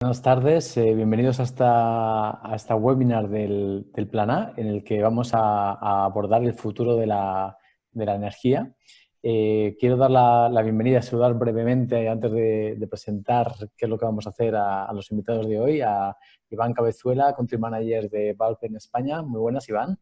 Buenas tardes, bienvenidos a esta webinar del Plan A, en el que vamos a abordar el futuro de la energía. Quiero dar la bienvenida, saludar brevemente antes de presentar qué es lo que vamos a hacer a los invitados de hoy, a Iván Cabezuela, Country Manager de Valve en España. Muy buenas, Iván.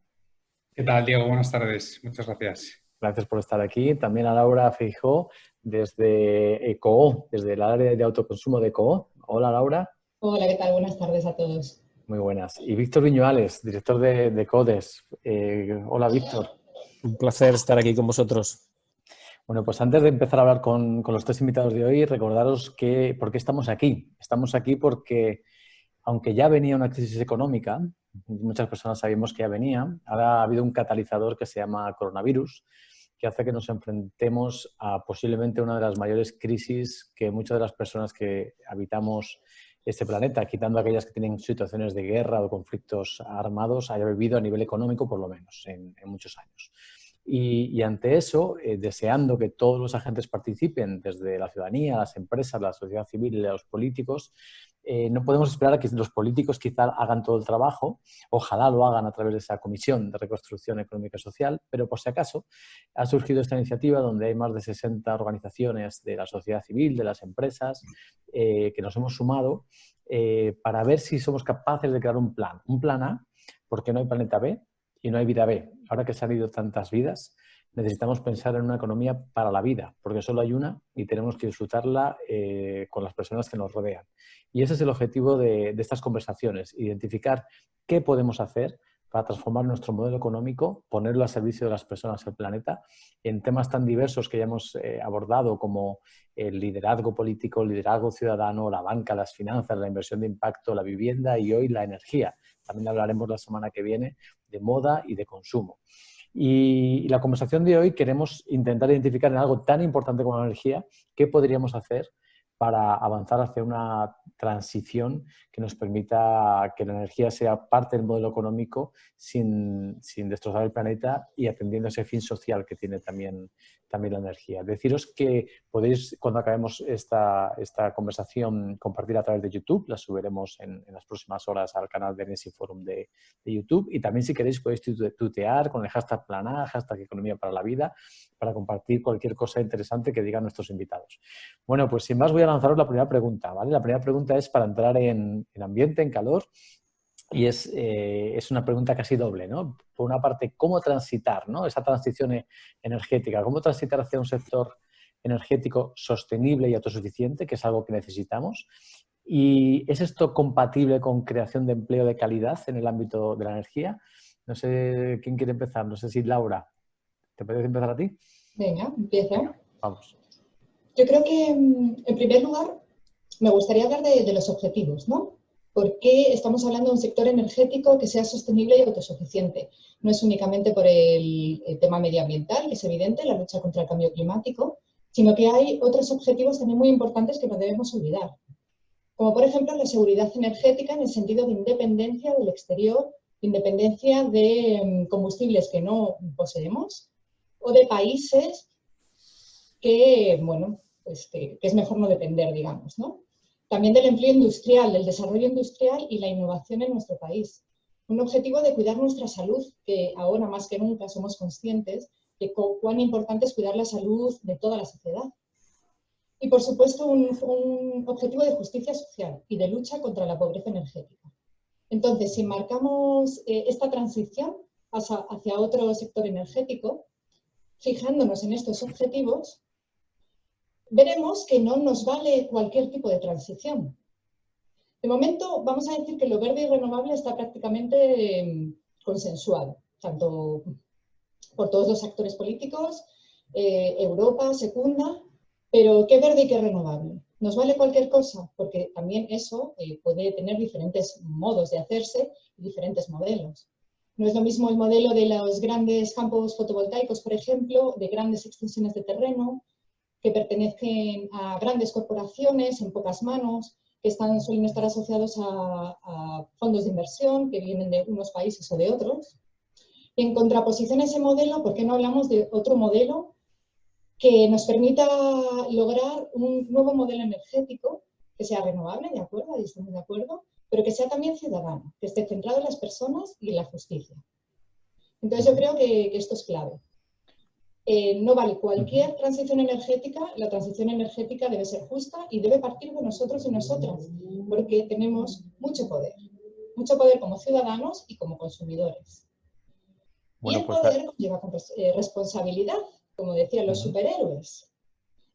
¿Qué tal, Diego? Buenas tardes. Muchas gracias. Gracias por estar aquí. También a Laura Feijó, desde ECOO, desde el área de autoconsumo de ECOO. Hola, Laura. Hola, ¿qué tal? Buenas tardes a todos. Muy buenas. Y Víctor Viñuales, director de CODES. Hola, Víctor. Un placer estar aquí con vosotros. Bueno, pues antes de empezar a hablar con los tres invitados de hoy, recordaros por qué estamos aquí. Estamos aquí porque, aunque ya venía una crisis económica, muchas personas sabíamos que ya venía, ahora ha habido un catalizador que se llama coronavirus, que hace que nos enfrentemos a posiblemente una de las mayores crisis que muchas de las personas que habitamos este planeta, quitando aquellas que tienen situaciones de guerra o conflictos armados, haya vivido a nivel económico, por lo menos, en muchos años. Y ante eso, deseando que todos los agentes participen, desde la ciudadanía, las empresas, la sociedad civil y los políticos, no podemos esperar a que los políticos quizá hagan todo el trabajo. Ojalá lo hagan a través de esa Comisión de Reconstrucción Económica y Social, pero por si acaso ha surgido esta iniciativa donde hay más de 60 organizaciones de la sociedad civil, de las empresas, que nos hemos sumado para ver si somos capaces de crear un plan A, porque no hay planeta B y no hay vida B. Ahora que se han ido tantas vidas, necesitamos pensar en una economía para la vida, porque solo hay una y tenemos que disfrutarla con las personas que nos rodean. Y ese es el objetivo de estas conversaciones, identificar qué podemos hacer para transformar nuestro modelo económico, ponerlo al servicio de las personas del planeta, en temas tan diversos que ya hemos abordado, como el liderazgo político, el liderazgo ciudadano, la banca, las finanzas, la inversión de impacto, la vivienda y hoy la energía. También hablaremos la semana que viene de moda y de consumo. Y la conversación de hoy queremos intentar identificar en algo tan importante como la energía, qué podríamos hacer para avanzar hacia una transición que nos permita que la energía sea parte del modelo económico sin destrozar el planeta y atendiendo a ese fin social que tiene también la energía. Deciros que podéis, cuando acabemos esta conversación, compartir a través de YouTube. La subiremos en las próximas horas al canal de Nesi Forum de YouTube. Y también, si queréis, podéis tuitear con el hashtag Plan A, hashtag Economía para la Vida, para compartir cualquier cosa interesante que digan nuestros invitados. Bueno, pues sin más voy a lanzaros la primera pregunta, ¿vale? La primera pregunta es para entrar en ambiente, en calor, y es una pregunta casi doble, ¿no? Por una parte, ¿cómo transitar, ¿no? Esa transición energética? ¿Cómo transitar hacia un sector energético sostenible y autosuficiente, que es algo que necesitamos? ¿Y es esto compatible con creación de empleo de calidad en el ámbito de la energía? No sé quién quiere empezar, no sé si Laura, ¿te parece empezar a ti? Venga, empiezo. Venga, vamos. Yo creo que, en primer lugar, me gustaría hablar de los objetivos, ¿no? ¿Por qué estamos hablando de un sector energético que sea sostenible y autosuficiente? No es únicamente por el tema medioambiental, que es evidente, la lucha contra el cambio climático, sino que hay otros objetivos también muy importantes que no debemos olvidar. Como, por ejemplo, la seguridad energética en el sentido de independencia del exterior, independencia de combustibles que no poseemos o de países que, bueno, pues que es mejor no depender, digamos, ¿no? También del empleo industrial, del desarrollo industrial y la innovación en nuestro país. Un objetivo de cuidar nuestra salud, que ahora más que nunca somos conscientes de cuán importante es cuidar la salud de toda la sociedad. Y, por supuesto, un objetivo de justicia social y de lucha contra la pobreza energética. Entonces, si marcamos esta transición hacia otro sector energético, fijándonos en estos objetivos, veremos que no nos vale cualquier tipo de transición. De momento, vamos a decir que lo verde y renovable está prácticamente consensuado, tanto por todos los actores políticos, Europa secunda, pero ¿qué verde y qué renovable? ¿Nos vale cualquier cosa? Porque también eso puede tener diferentes modos de hacerse y diferentes modelos. No es lo mismo el modelo de los grandes campos fotovoltaicos, por ejemplo, de grandes extensiones de terreno, que pertenecen a grandes corporaciones en pocas manos, que suelen estar asociados a fondos de inversión que vienen de unos países o de otros. Y en contraposición a ese modelo, ¿por qué no hablamos de otro modelo que nos permita lograr un nuevo modelo energético que sea renovable, de acuerdo, ahí estamos de acuerdo, pero que sea también ciudadano, que esté centrado en las personas y en la justicia. Entonces yo creo que esto es clave. No vale cualquier transición energética, la transición energética debe ser justa y debe partir de nosotros y nosotras, porque tenemos mucho poder como ciudadanos y como consumidores. Bueno, y el pues, poder conlleva responsabilidad, como decían los superhéroes.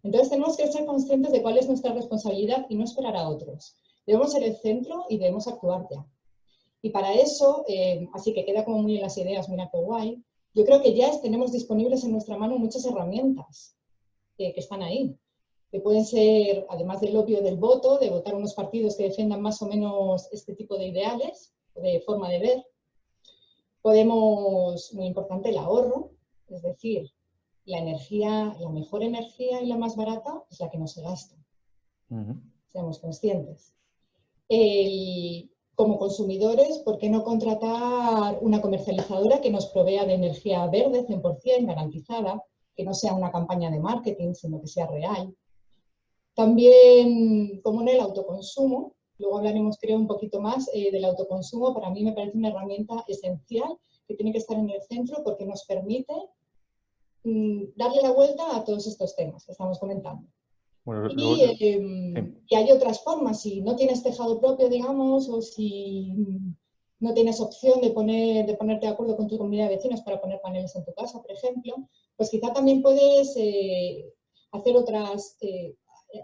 Entonces tenemos que ser conscientes de cuál es nuestra responsabilidad y no esperar a otros. Debemos ser el centro y debemos actuar ya. Y para eso, así que queda como muy en las ideas, mira qué guay, yo creo que ya tenemos disponibles en nuestra mano muchas herramientas que están ahí, que pueden ser, además del obvio del voto, de votar unos partidos que defiendan más o menos este tipo de ideales, de forma de ver. Podemos, muy importante, el ahorro, es decir, la energía, la mejor energía y la más barata es la que no se gasta. Seamos conscientes. Como consumidores, ¿por qué no contratar una comercializadora que nos provea de energía verde 100% garantizada, que no sea una campaña de marketing, sino que sea real? También, como en el autoconsumo, luego hablaremos, creo, un poquito más del autoconsumo. Para mí me parece una herramienta esencial que tiene que estar en el centro porque nos permite darle la vuelta a todos estos temas que estamos comentando. bueno, Y hay otras formas, si no tienes tejado propio, digamos, o si no tienes opción de ponerte de acuerdo con tu comunidad de vecinos para poner paneles en tu casa, por ejemplo, pues quizá también puedes hacer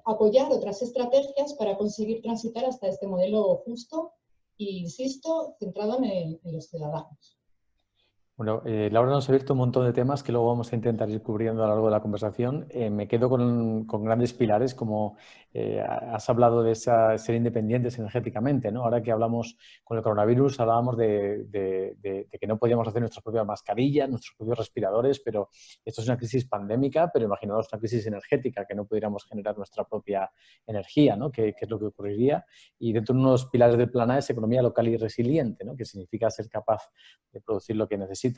apoyar otras estrategias para conseguir transitar hasta este modelo justo e, insisto, centrado en los ciudadanos. Bueno, Laura nos ha abierto un montón de temas que luego vamos a intentar ir cubriendo a lo largo de la conversación. Me quedo con grandes pilares, como has hablado de ser independientes energéticamente, ¿no? Ahora que hablamos con el coronavirus, hablábamos de que no podíamos hacer nuestras propias mascarillas, nuestros propios respiradores, pero esto es una crisis pandémica, pero imaginaos una crisis energética, que no pudiéramos generar nuestra propia energía, ¿no? ¿Qué es lo que ocurriría? Y dentro de unos pilares del plan A es economía local y resiliente, ¿no? Que significa ser capaz de producir lo que necesitas.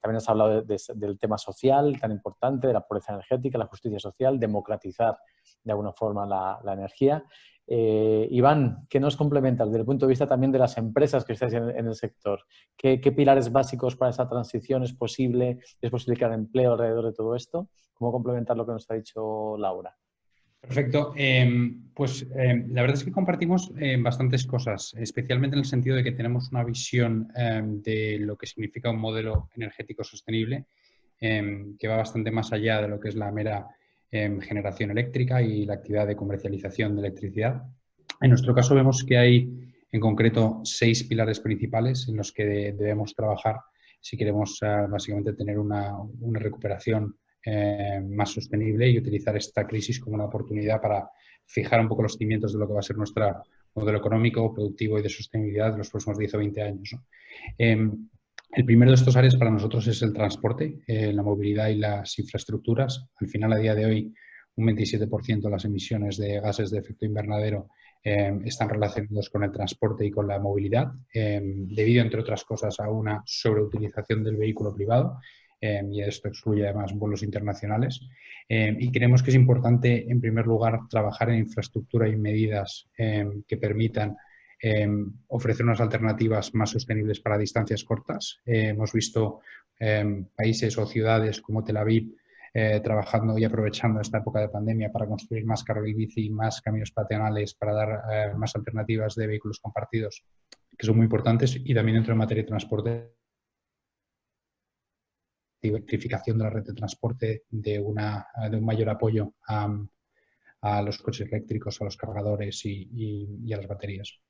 También has hablado del tema social tan importante, de la pobreza energética, la justicia social, democratizar de alguna forma la energía. Iván, ¿qué nos complementas desde el punto de vista también de las empresas que estáis en el sector? ¿Qué pilares básicos para esa transición es posible? ¿Es posible crear empleo alrededor de todo esto? ¿Cómo complementar lo que nos ha dicho Laura? Perfecto. La verdad es que compartimos bastantes cosas, especialmente en el sentido de que tenemos una visión de lo que significa un modelo energético sostenible que va bastante más allá de lo que es la mera generación eléctrica y la actividad de comercialización de electricidad. En nuestro caso vemos que hay en concreto 6 pilares principales en los que debemos trabajar si queremos básicamente tener una recuperación más sostenible y utilizar esta crisis como una oportunidad para fijar un poco los cimientos de lo que va a ser nuestro modelo económico, productivo y de sostenibilidad de los próximos 10 o 20 años, ¿no? El primero de estos áreas para nosotros es el transporte, la movilidad y las infraestructuras. Al final, a día de hoy, un 27% de las emisiones de gases de efecto invernadero están relacionados con el transporte y con la movilidad, debido, entre otras cosas, a una sobreutilización del vehículo privado. Y esto excluye además vuelos internacionales. Y creemos que es importante, en primer lugar, trabajar en infraestructura y medidas que permitan ofrecer unas alternativas más sostenibles para distancias cortas. Hemos visto países o ciudades como Tel Aviv trabajando y aprovechando esta época de pandemia para construir más carril bici, más caminos peatonales, para dar más alternativas de vehículos compartidos, que son muy importantes. Y también dentro de materia de transporte, electrificación de la red de transporte, de un mayor apoyo a los coches eléctricos, a los cargadores y a las baterías.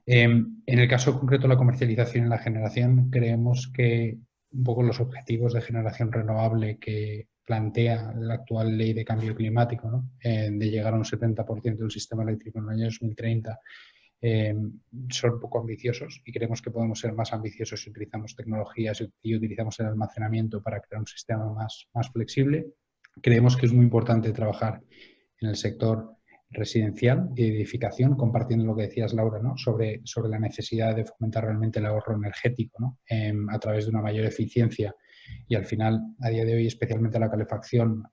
En el caso concreto de la comercialización y la generación, creemos que un poco los objetivos de generación renovable que plantea la actual ley de cambio climático, ¿no? De llegar a un 70% del sistema eléctrico en el año 2030, son poco ambiciosos y creemos que podemos ser más ambiciosos si utilizamos tecnologías y utilizamos el almacenamiento para crear un sistema más flexible. Creemos que es muy importante trabajar en el sector residencial y de edificación, compartiendo lo que decías, Laura, ¿no? sobre la necesidad de fomentar realmente el ahorro energético, ¿no? A través de una mayor eficiencia y al final, a día de hoy, especialmente la calefacción,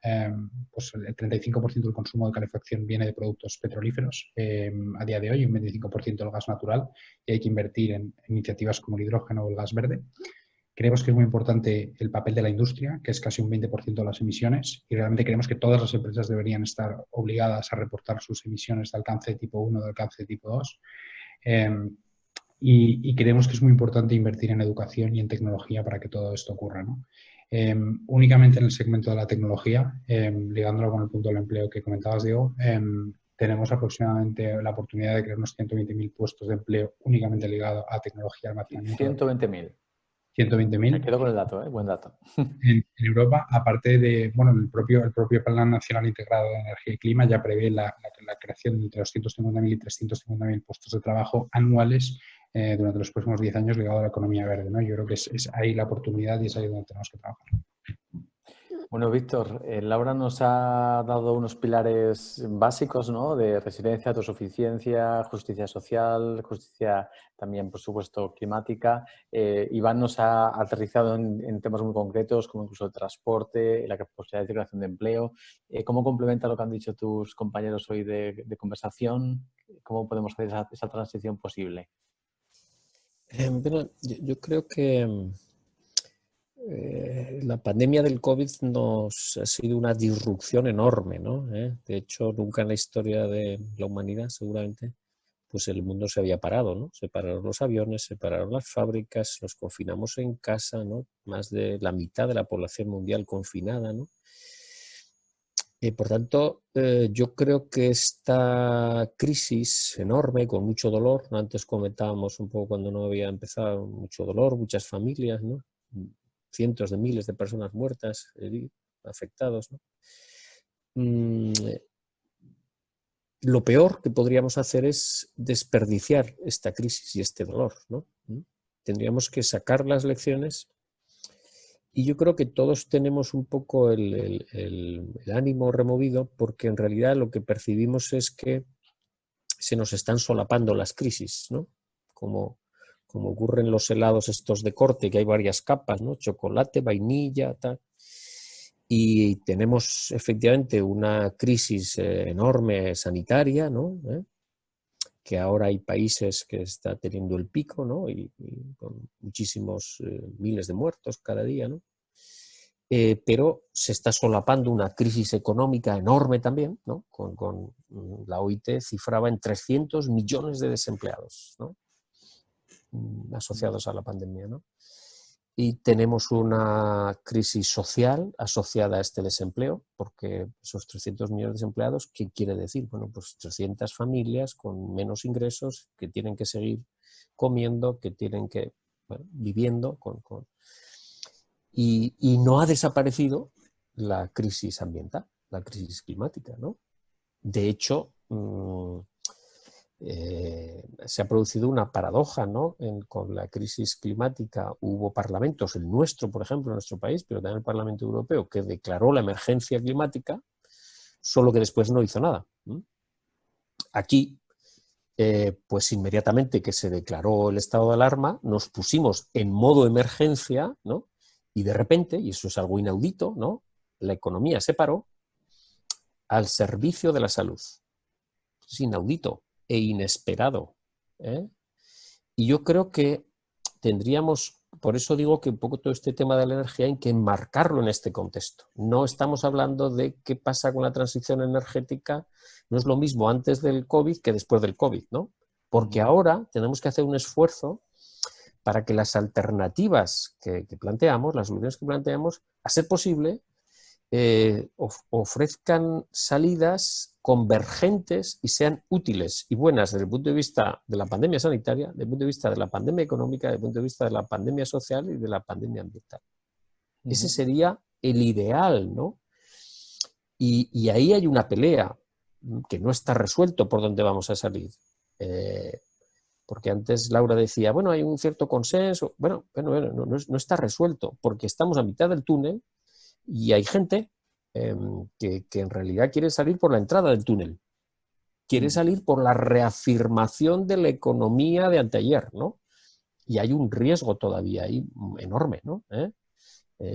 pues el 35% del consumo de calefacción viene de productos petrolíferos a día de hoy, un 25% del gas natural, y hay que invertir en iniciativas como el hidrógeno o el gas verde. Creemos que es muy importante el papel de la industria, que es casi un 20% de las emisiones, y realmente creemos que todas las empresas deberían estar obligadas a reportar sus emisiones de alcance tipo 1, de alcance tipo 2. Y creemos que es muy importante invertir en educación y en tecnología para que todo esto ocurra, ¿no? Únicamente en el segmento de la tecnología, ligándolo con el punto del empleo que comentabas, Diego, tenemos aproximadamente la oportunidad de crear unos 120.000 puestos de empleo únicamente ligados a tecnología, almacenamiento. 120.000. 120.000. Me quedo con el dato, buen dato. En Europa, aparte de, bueno, el propio Plan Nacional Integrado de Energía y Clima ya prevé la creación de entre 250.000 y 350.000 puestos de trabajo anuales durante los próximos 10 años ligado a la economía verde, ¿no? Yo creo que es ahí la oportunidad y es ahí donde tenemos que trabajar. Bueno, Víctor, Laura nos ha dado unos pilares básicos, ¿no? De resiliencia, autosuficiencia, justicia social, justicia también, por supuesto, climática. Iván nos ha aterrizado en temas muy concretos, como incluso el transporte, la posibilidad de creación de empleo. ¿Cómo complementa lo que han dicho tus compañeros hoy de conversación? ¿Cómo podemos hacer esa transición posible? Bueno, yo creo que la pandemia del COVID nos ha sido una disrupción enorme, ¿no? De hecho, nunca en la historia de la humanidad, seguramente, pues el mundo se había parado, ¿no? Se pararon los aviones, se pararon las fábricas, nos confinamos en casa, ¿no? Más de la mitad de la población mundial confinada, ¿no? Por tanto, yo creo que esta crisis enorme, con mucho dolor, ¿no? Antes comentábamos un poco cuando no había empezado, mucho dolor, muchas familias, ¿no? Cientos de miles de personas muertas, afectados, ¿no? Lo peor que podríamos hacer es desperdiciar esta crisis y este dolor, ¿no? Tendríamos que sacar las lecciones. Y yo creo que todos tenemos un poco el ánimo removido porque en realidad lo que percibimos es que se nos están solapando las crisis, ¿no? Como ocurre en los helados estos de corte, que hay varias capas, ¿no? Chocolate, vainilla, tal. Y tenemos efectivamente una crisis enorme sanitaria, ¿no? Que ahora hay países que está teniendo el pico, ¿no? Y con muchísimos miles de muertos cada día, ¿no? Pero se está solapando una crisis económica enorme también, ¿no? Con la OIT cifraba en 300 millones de desempleados, ¿no? Asociados a la pandemia, ¿no? Y tenemos una crisis social asociada a este desempleo, porque esos 300 millones de desempleados, ¿qué quiere decir? Bueno, pues 300 familias con menos ingresos que tienen que seguir comiendo, que tienen que, bueno, viviendo y no ha desaparecido la crisis ambiental, la crisis climática, ¿no? De hecho, se ha producido una paradoja, ¿no? Con la crisis climática hubo parlamentos, el nuestro, por ejemplo, en nuestro país, pero también el Parlamento Europeo, que declaró la emergencia climática, solo que después no hizo nada. Aquí, pues inmediatamente que se declaró el estado de alarma, nos pusimos en modo emergencia, ¿no? Y de repente, y eso es algo inaudito, ¿no? La economía se paró al servicio de la salud. Es inaudito e inesperado, ¿eh? Y yo creo que tendríamos, por eso digo que un poco todo este tema de la energía hay que enmarcarlo en este contexto. No estamos hablando de qué pasa con la transición energética, no es lo mismo antes del COVID que después del COVID, ¿no? Porque ahora tenemos que hacer un esfuerzo para que las alternativas que planteamos, las soluciones que planteamos, a ser posible, ofrezcan salidas convergentes y sean útiles y buenas desde el punto de vista de la pandemia sanitaria, desde el punto de vista de la pandemia económica, desde el punto de vista de la pandemia social y de la pandemia ambiental. Ese sería el ideal, ¿no? Y ahí hay una pelea que no está resuelto por dónde vamos a salir. Porque antes Laura decía, bueno, hay un cierto consenso. Bueno, no está resuelto porque estamos a mitad del túnel y hay gente que en realidad quiere salir por la entrada del túnel. Quiere salir por la reafirmación de la economía de anteayer, ¿no? Y hay un riesgo todavía ahí enorme, ¿no?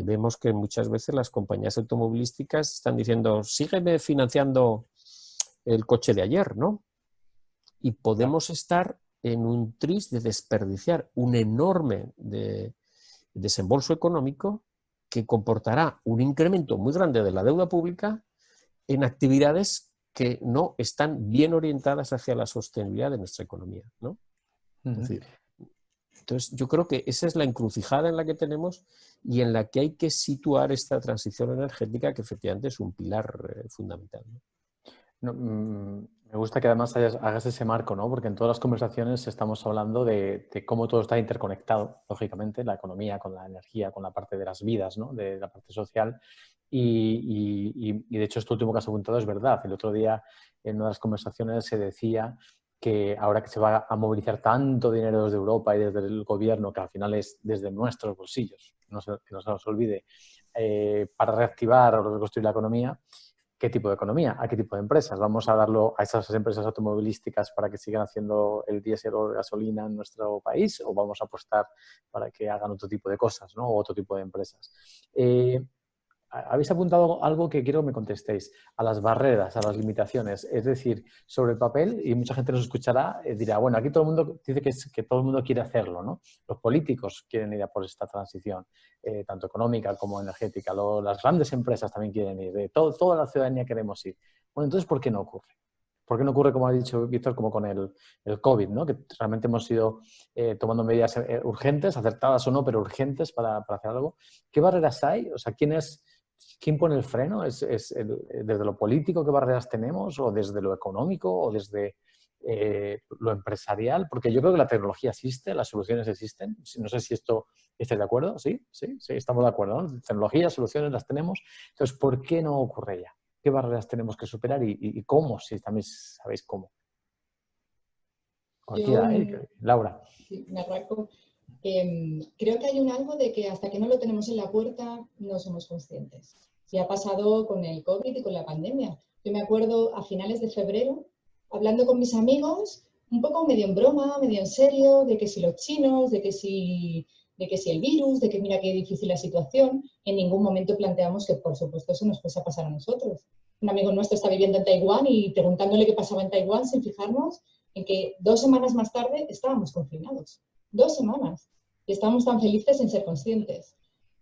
Vemos que muchas veces las compañías automovilísticas están diciendo, sígueme financiando el coche de ayer, ¿no? Y podemos estar en un tris de desperdiciar un enorme desembolso económico que comportará un incremento muy grande de la deuda pública en actividades que no están bien orientadas hacia la sostenibilidad de nuestra economía, ¿no? Es decir, entonces, yo creo que esa es la encrucijada en la que tenemos y en la que hay que situar esta transición energética, que efectivamente es un pilar fundamental, ¿no? No, me gusta que además hagas ese marco, ¿no? Porque en todas las conversaciones estamos hablando de cómo todo está interconectado, lógicamente, la economía con la energía, con la parte de las vidas, ¿no? De la parte social. Y de hecho, esto último que has apuntado es verdad. El otro día, en una de las conversaciones, se decía que ahora que se va a movilizar tanto dinero desde Europa y desde el gobierno, que al final es desde nuestros bolsillos, que no se nos olvide, para reactivar o reconstruir la economía, ¿qué tipo de economía? ¿A qué tipo de empresas? ¿Vamos a darlo a esas empresas automovilísticas para que sigan haciendo el diésel o la gasolina en nuestro país? ¿O vamos a apostar para que hagan otro tipo de cosas, ¿no? O otro tipo de empresas? Habéis apuntado algo que quiero que me contestéis, a las barreras, a las limitaciones. Es decir, sobre el papel, y mucha gente nos escuchará, dirá, bueno, aquí todo el mundo dice que todo el mundo quiere hacerlo, ¿no? Los políticos quieren ir a por esta transición, tanto económica como energética. Las grandes empresas también quieren ir, toda la ciudadanía queremos ir. Bueno, entonces, ¿por qué no ocurre? ¿Por qué no ocurre, como ha dicho Víctor, como con el COVID, ¿no? Que realmente hemos ido tomando medidas urgentes, acertadas o no, pero urgentes para hacer algo? ¿Qué barreras hay? O sea, ¿quién pone el freno? ¿Desde lo político qué barreras tenemos? ¿O desde lo económico? ¿O desde lo empresarial? Porque yo creo que la tecnología existe, las soluciones existen. No sé si estáis de acuerdo. ¿Sí? Sí, estamos de acuerdo, ¿no? Tecnología, soluciones las tenemos. Entonces, ¿por qué no ocurre ya? ¿Qué barreras tenemos que superar y cómo? Si también sabéis cómo. Cualquiera, Laura. Sí, me arranco. Creo que hay algo de que hasta que no lo tenemos en la puerta no somos conscientes. Y ha pasado con el COVID y con la pandemia. Yo me acuerdo a finales de febrero, hablando con mis amigos, un poco medio en broma, medio en serio, de que si los chinos, de que si el virus, de que mira qué difícil la situación. En ningún momento planteamos que, por supuesto, eso nos fuese a pasar a nosotros. Un amigo nuestro está viviendo en Taiwán y preguntándole qué pasaba en Taiwán sin fijarnos en que 2 semanas más tarde estábamos confinados. 2 semanas. Y estábamos tan felices sin ser conscientes.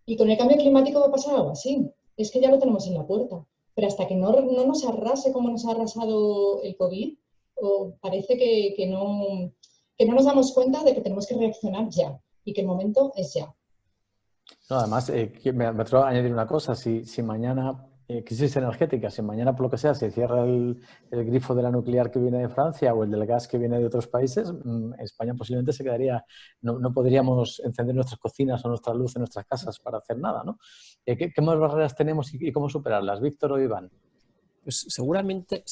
Y con el cambio climático va a pasar algo así. Es que ya lo tenemos en la puerta. Pero hasta que no nos arrase como nos ha arrasado el COVID, parece que no nos damos cuenta de que tenemos que reaccionar ya. Y que el momento es ya. No, además, me atrevo a añadir una cosa. Si mañana, crisis energética, si mañana por lo que sea se cierra el grifo de la nuclear que viene de Francia o el del gas que viene de otros países, España posiblemente se quedaría, no podríamos encender nuestras cocinas o nuestra luz en nuestras casas para hacer nada, ¿no? ¿Qué más barreras tenemos y cómo superarlas? Víctor o Iván. Pues seguramente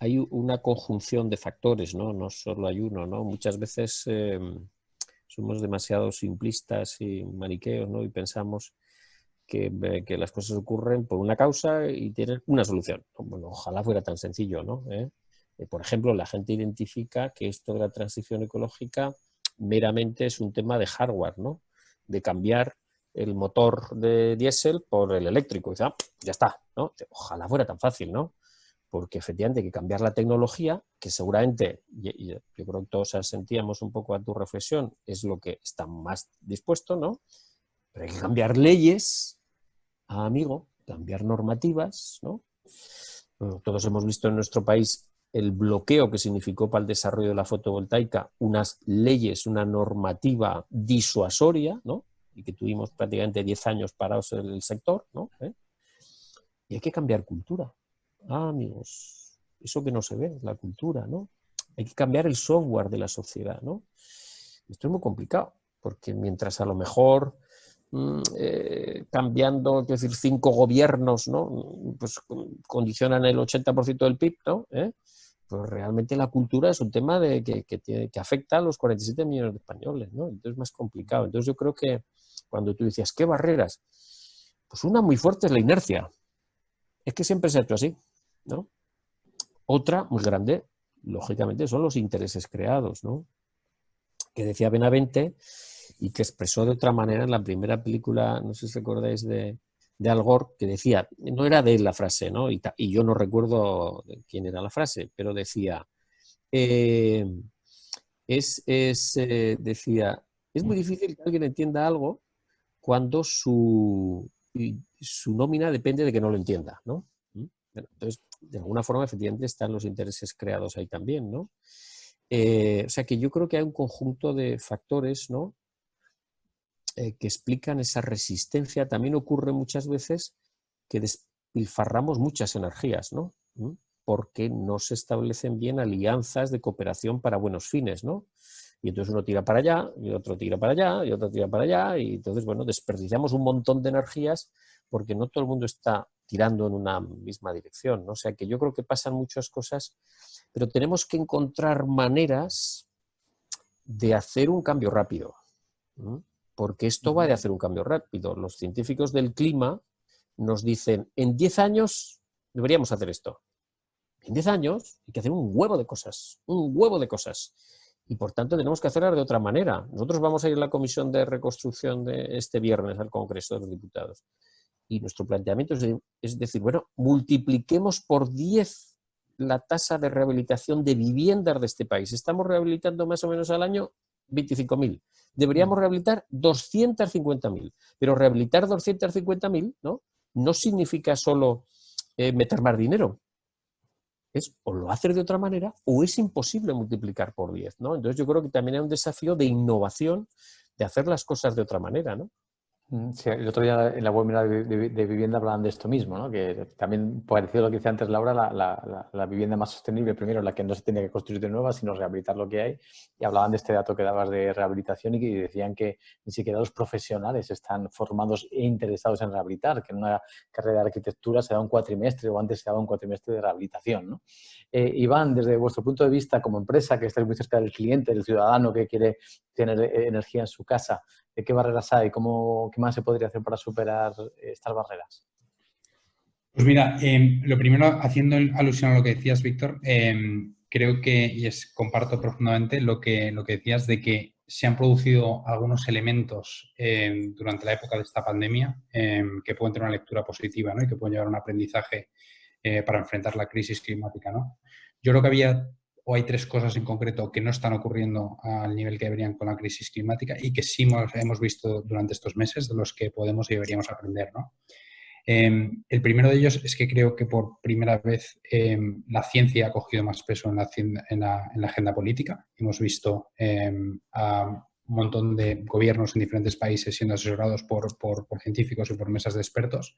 hay una conjunción de factores, ¿no? No solo hay uno, ¿no? Muchas veces somos demasiado simplistas y maniqueos, ¿no? Y pensamos que las cosas ocurren por una causa y tienen una solución. Bueno, ojalá fuera tan sencillo, ¿no? Por ejemplo, la gente identifica que esto de la transición ecológica meramente es un tema de hardware, ¿no? De cambiar el motor de diésel por el eléctrico. Y dice, ya está, ¿no? Ojalá fuera tan fácil, ¿no? Porque efectivamente hay que cambiar la tecnología, que seguramente, y yo creo que todos sentíamos un poco a tu reflexión, es lo que está más dispuesto, ¿no? Pero hay que cambiar leyes, amigo, cambiar normativas, ¿no? Bueno, todos hemos visto en nuestro país el bloqueo que significó para el desarrollo de la fotovoltaica unas leyes, una normativa disuasoria, ¿no? Y que tuvimos prácticamente 10 años parados en el sector, ¿no? Y hay que cambiar cultura. Amigos, eso que no se ve, la cultura, ¿no? Hay que cambiar el software de la sociedad, ¿no? Esto es muy complicado, porque mientras a lo mejor cambiando, es decir, 5 gobiernos, ¿no? Pues condicionan el 80% del PIB, ¿no? Pues realmente la cultura es un tema que afecta a los 47 millones de españoles, ¿no? Entonces es más complicado. Entonces yo creo que cuando tú decías, ¿qué barreras? Pues una muy fuerte es la inercia. Es que siempre se ha hecho así, ¿no? Otra, muy grande, lógicamente, son los intereses creados, ¿no? Que decía Benavente, y que expresó de otra manera en la primera película, no sé si recordáis, de Al Gore, que decía, no era de él la frase, ¿no? Y yo no recuerdo quién era la frase, pero decía, decía, es muy difícil que alguien entienda algo cuando su nómina depende de que no lo entienda, ¿no? Bueno, entonces, de alguna forma, efectivamente, están los intereses creados ahí también, ¿no? O sea que yo creo que hay un conjunto de factores, ¿no? Que explican esa resistencia. También ocurre muchas veces que despilfarramos muchas energías, ¿no? Porque no se establecen bien alianzas de cooperación para buenos fines, ¿no? Y entonces uno tira para allá, y otro tira para allá, y otro tira para allá, y entonces, bueno, desperdiciamos un montón de energías porque no todo el mundo está tirando en una misma dirección, ¿no? O sea que yo creo que pasan muchas cosas, pero tenemos que encontrar maneras de hacer un cambio rápido, ¿no? Porque esto va de hacer un cambio rápido. Los científicos del clima nos dicen, en 10 años deberíamos hacer esto. En 10 años hay que hacer un huevo de cosas, y por tanto tenemos que hacerlas de otra manera. Nosotros vamos a ir a la Comisión de Reconstrucción de este viernes al Congreso de los Diputados, y nuestro planteamiento es decir, bueno, multipliquemos por 10 la tasa de rehabilitación de viviendas de este país. Estamos rehabilitando más o menos al año 25.000. Deberíamos rehabilitar 250.000. Pero rehabilitar 250.000, no significa solo meter más dinero. O lo haces de otra manera o es imposible multiplicar por 10, ¿no? Entonces yo creo que también hay un desafío de innovación, de hacer las cosas de otra manera, ¿no? Sí, el otro día en la webinar de vivienda hablaban de esto mismo, ¿no? Que también, parecido a lo que decía antes Laura, la vivienda más sostenible, primero la que no se tiene que construir de nueva, sino rehabilitar lo que hay. Y hablaban de este dato que dabas de rehabilitación y que decían que ni siquiera los profesionales están formados e interesados en rehabilitar, que en una carrera de arquitectura se da un cuatrimestre o antes se daba un cuatrimestre de rehabilitación, ¿no? Iván, desde vuestro punto de vista como empresa, que estáis muy cerca del cliente, del ciudadano que quiere tener energía en su casa, ¿qué barreras hay? ¿Qué más se podría hacer para superar estas barreras? Pues mira, lo primero, haciendo alusión a lo que decías, Víctor, creo que, comparto profundamente lo que decías de que se han producido algunos elementos durante la época de esta pandemia que pueden tener una lectura positiva, ¿no? Y que pueden llevar a un aprendizaje para enfrentar la crisis climática, ¿no? Yo creo que hay 3 cosas en concreto que no están ocurriendo al nivel que deberían con la crisis climática y que sí hemos visto durante estos meses, de los que podemos y deberíamos aprender, ¿no? El primero de ellos es que creo que por primera vez la ciencia ha cogido más peso en la agenda política. Hemos visto a un montón de gobiernos en diferentes países siendo asesorados por científicos y por mesas de expertos.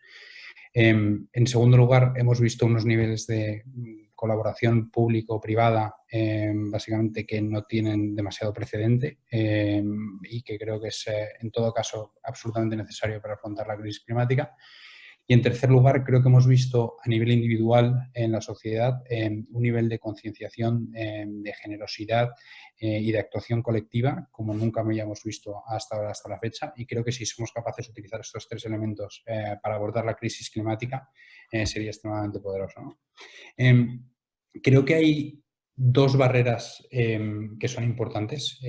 En segundo lugar, hemos visto unos niveles de colaboración público-privada básicamente que no tienen demasiado precedente y que creo que es en todo caso absolutamente necesario para afrontar la crisis climática. Y en tercer lugar, creo que hemos visto a nivel individual en la sociedad un nivel de concienciación, de generosidad y de actuación colectiva como nunca habíamos visto hasta la fecha. Y creo que si somos capaces de utilizar estos 3 elementos para abordar la crisis climática, sería extremadamente poderoso, ¿no? Creo que hay 2 barreras que son importantes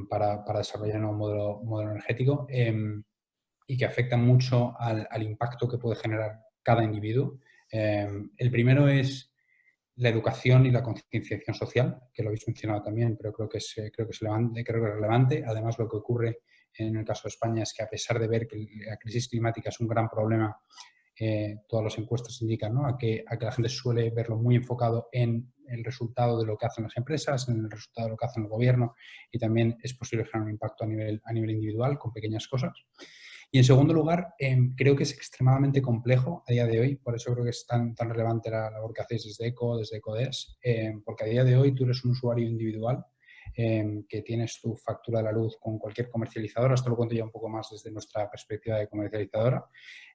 para desarrollar un nuevo modelo energético y que afectan mucho al impacto que puede generar cada individuo. El primero es la educación y la concienciación social, que lo habéis mencionado también, pero creo que es relevante. Además, lo que ocurre en el caso de España es que a pesar de ver que la crisis climática es un gran problema, todas las encuestas indican, ¿no? a que la gente suele verlo muy enfocado en el resultado de lo que hacen las empresas, en el resultado de lo que hacen el gobierno, y también es posible generar un impacto a nivel individual con pequeñas cosas. Y en segundo lugar, creo que es extremadamente complejo a día de hoy, por eso creo que es tan relevante la labor que hacéis desde ECO, desde ECODES, porque a día de hoy tú eres un usuario individual que tienes tu factura de la luz con cualquier comercializadora. Esto lo cuento ya un poco más desde nuestra perspectiva de comercializadora,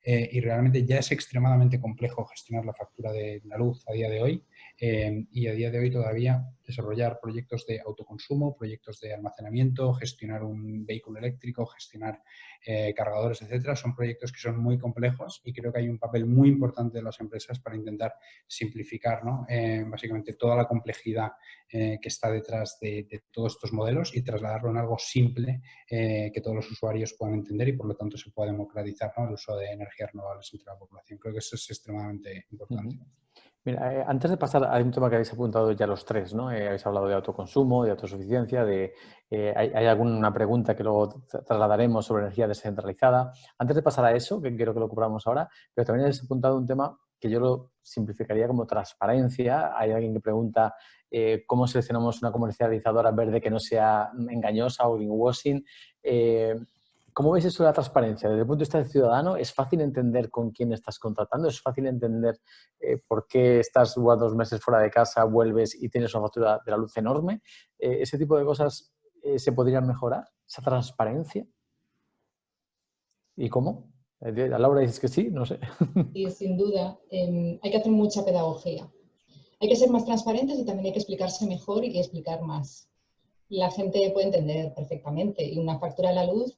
y realmente ya es extremadamente complejo gestionar la factura de la luz a día de hoy, y a día de hoy todavía desarrollar proyectos de autoconsumo, proyectos de almacenamiento, gestionar un vehículo eléctrico, gestionar cargadores, etcétera, son proyectos que son muy complejos y creo que hay un papel muy importante de las empresas para intentar simplificar, ¿no? Básicamente toda la complejidad que está detrás de todos estos modelos y trasladarlo en algo simple que todos los usuarios puedan entender y por lo tanto se pueda democratizar, ¿no? El uso de energías renovables entre la población. Creo que eso es extremadamente importante. Mira, antes de pasar, hay un tema que habéis apuntado ya los tres, ¿no? Habéis hablado de autoconsumo, de autosuficiencia, hay alguna pregunta que luego trasladaremos sobre energía descentralizada. Antes de pasar a eso, que quiero que lo cubramos ahora, pero también habéis apuntado un tema que yo lo simplificaría como transparencia. Hay alguien que pregunta cómo seleccionamos una comercializadora verde que no sea engañosa o greenwashing. ¿Cómo veis eso de la transparencia? Desde el punto de vista del ciudadano, ¿es fácil entender con quién estás contratando? ¿Es fácil entender por qué estás 2 meses fuera de casa, vuelves y tienes una factura de la luz enorme? ¿Ese tipo de cosas se podrían mejorar? ¿Esa transparencia? ¿Y cómo? A Laura dices que sí, no sé. Y sin duda, hay que hacer mucha pedagogía. Hay que ser más transparentes y también hay que explicarse mejor y explicar más. La gente puede entender perfectamente y una factura de la luz,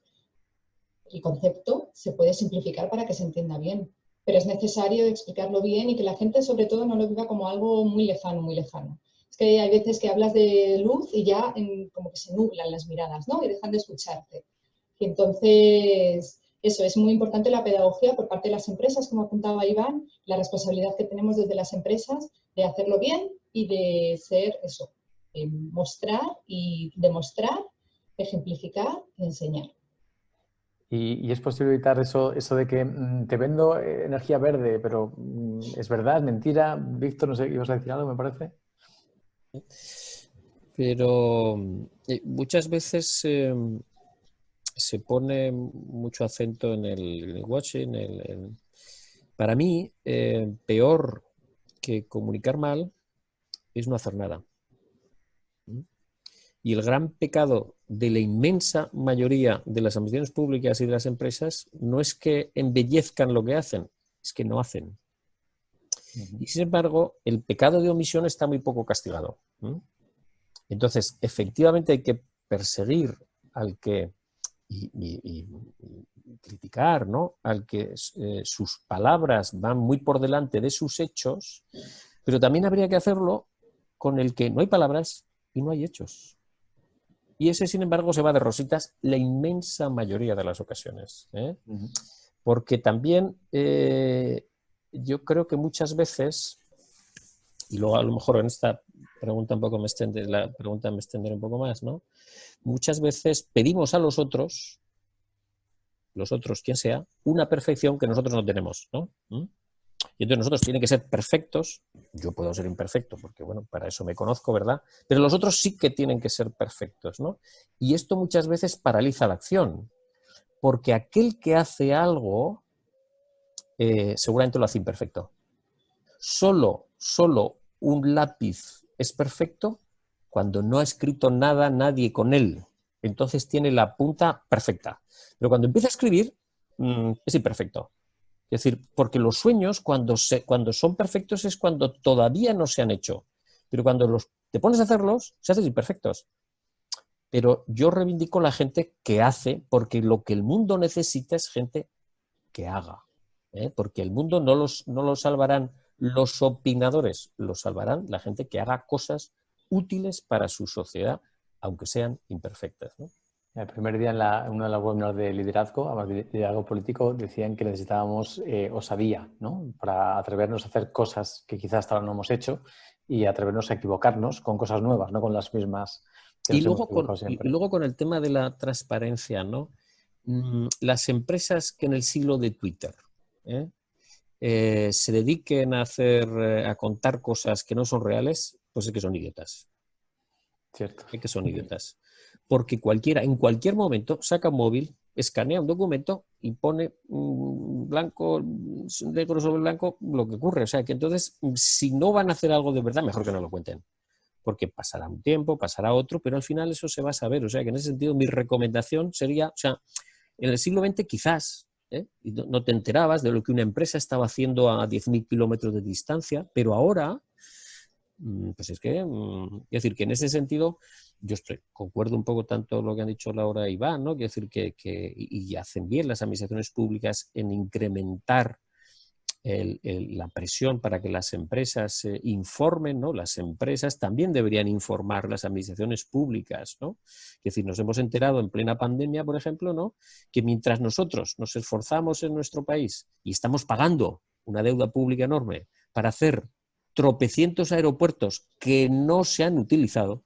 el concepto se puede simplificar para que se entienda bien, pero es necesario explicarlo bien y que la gente sobre todo no lo viva como algo muy lejano, muy lejano. Es que hay veces que hablas de luz y ya como que se nublan las miradas, ¿no? Y dejan de escucharte. Y entonces, eso, es muy importante la pedagogía por parte de las empresas, como apuntaba Iván, la responsabilidad que tenemos desde las empresas de hacerlo bien y de ser eso, mostrar y demostrar, ejemplificar y enseñar. Y es posible evitar eso de que te vendo energía verde, pero ¿es verdad, es mentira? Víctor, no sé, ibas a decir algo, me parece. Pero muchas veces se pone mucho acento en el watching. Para mí, peor que comunicar mal es no hacer nada. Y el gran pecado de la inmensa mayoría de las administraciones públicas y de las empresas no es que embellezcan lo que hacen, es que no hacen. Y sin embargo, el pecado de omisión está muy poco castigado. Entonces, efectivamente hay que perseguir al que y criticar, ¿no? Al que sus palabras van muy por delante de sus hechos, pero también habría que hacerlo con el que no hay palabras y no hay hechos. Y ese, sin embargo, se va de rositas la inmensa mayoría de las ocasiones. Porque también yo creo que muchas veces, y luego a lo mejor en esta pregunta me extenderé un poco más, ¿no? Muchas veces pedimos a los otros, quien sea, una perfección que nosotros no tenemos, ¿no? Y entonces nosotros tienen que ser perfectos. Yo puedo ser imperfecto porque, bueno, para eso me conozco, ¿verdad? Pero los otros sí que tienen que ser perfectos, ¿no? Y esto muchas veces paraliza la acción, porque aquel que hace algo seguramente lo hace imperfecto. Solo un lápiz es perfecto cuando no ha escrito nada nadie con él. Entonces tiene la punta perfecta. Pero cuando empieza a escribir, es imperfecto. Es decir, porque los sueños cuando son perfectos es cuando todavía no se han hecho. Pero cuando te pones a hacerlos, se hacen imperfectos. Pero yo reivindico la gente que hace, porque lo que el mundo necesita es gente que haga. Porque el mundo no lo salvarán los opinadores, lo salvarán la gente que haga cosas útiles para su sociedad, aunque sean imperfectas, ¿no? El primer día en una de las webinars de liderazgo, además de liderazgo político, decían que necesitábamos osadía, ¿no? Para atrevernos a hacer cosas que quizás hasta ahora no hemos hecho y atrevernos a equivocarnos con cosas nuevas, no con las mismas que nos hemos equivocado siempre. Y luego con el tema de la transparencia, ¿no? Las empresas que en el siglo de Twitter se dediquen a contar cosas que no son reales, pues es que son idiotas. Cierto. Es que son idiotas. Porque en cualquier momento, saca un móvil, escanea un documento y pone blanco, negro sobre blanco, lo que ocurre. O sea, que entonces, si no van a hacer algo de verdad, mejor que no lo cuenten. Porque pasará un tiempo, pasará otro, pero al final eso se va a saber. O sea, que en ese sentido mi recomendación sería, o sea, en el siglo XX quizás, y no te enterabas de lo que una empresa estaba haciendo a 10.000 kilómetros de distancia, pero ahora Pues es que, es decir, que en ese sentido yo concuerdo un poco tanto lo que han dicho Laura y Iván, ¿no? Quiero decir y hacen bien las administraciones públicas en incrementar la presión para que las empresas informen, ¿no? Las empresas también deberían informar las administraciones públicas, ¿no? Es decir, nos hemos enterado en plena pandemia, por ejemplo, ¿no? Que mientras nosotros nos esforzamos en nuestro país y estamos pagando una deuda pública enorme para hacer tropecientos aeropuertos que no se han utilizado,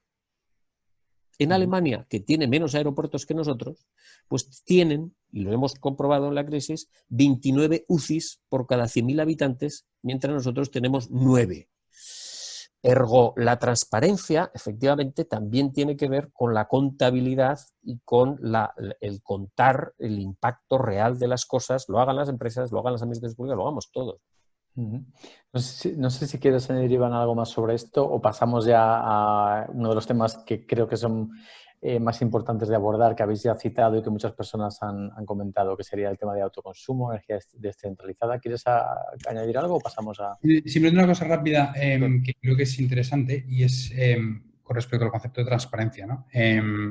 en Alemania, que tiene menos aeropuertos que nosotros, pues tienen, y lo hemos comprobado en la crisis, 29 UCIs por cada 100.000 habitantes, mientras nosotros tenemos 9. Ergo, la transparencia, efectivamente, también tiene que ver con la contabilidad y con el contar el impacto real de las cosas, lo hagan las empresas, lo hagan las administraciones públicas, lo hagamos todos. No sé si quieres añadir, Iván, algo más sobre esto o pasamos ya a uno de los temas que creo que son más importantes de abordar, que habéis ya citado y que muchas personas han comentado, que sería el tema de autoconsumo, energía descentralizada. ¿Quieres añadir algo o pasamos a...? Simplemente una cosa rápida que creo que es interesante y es con respecto al concepto de transparencia, ¿no?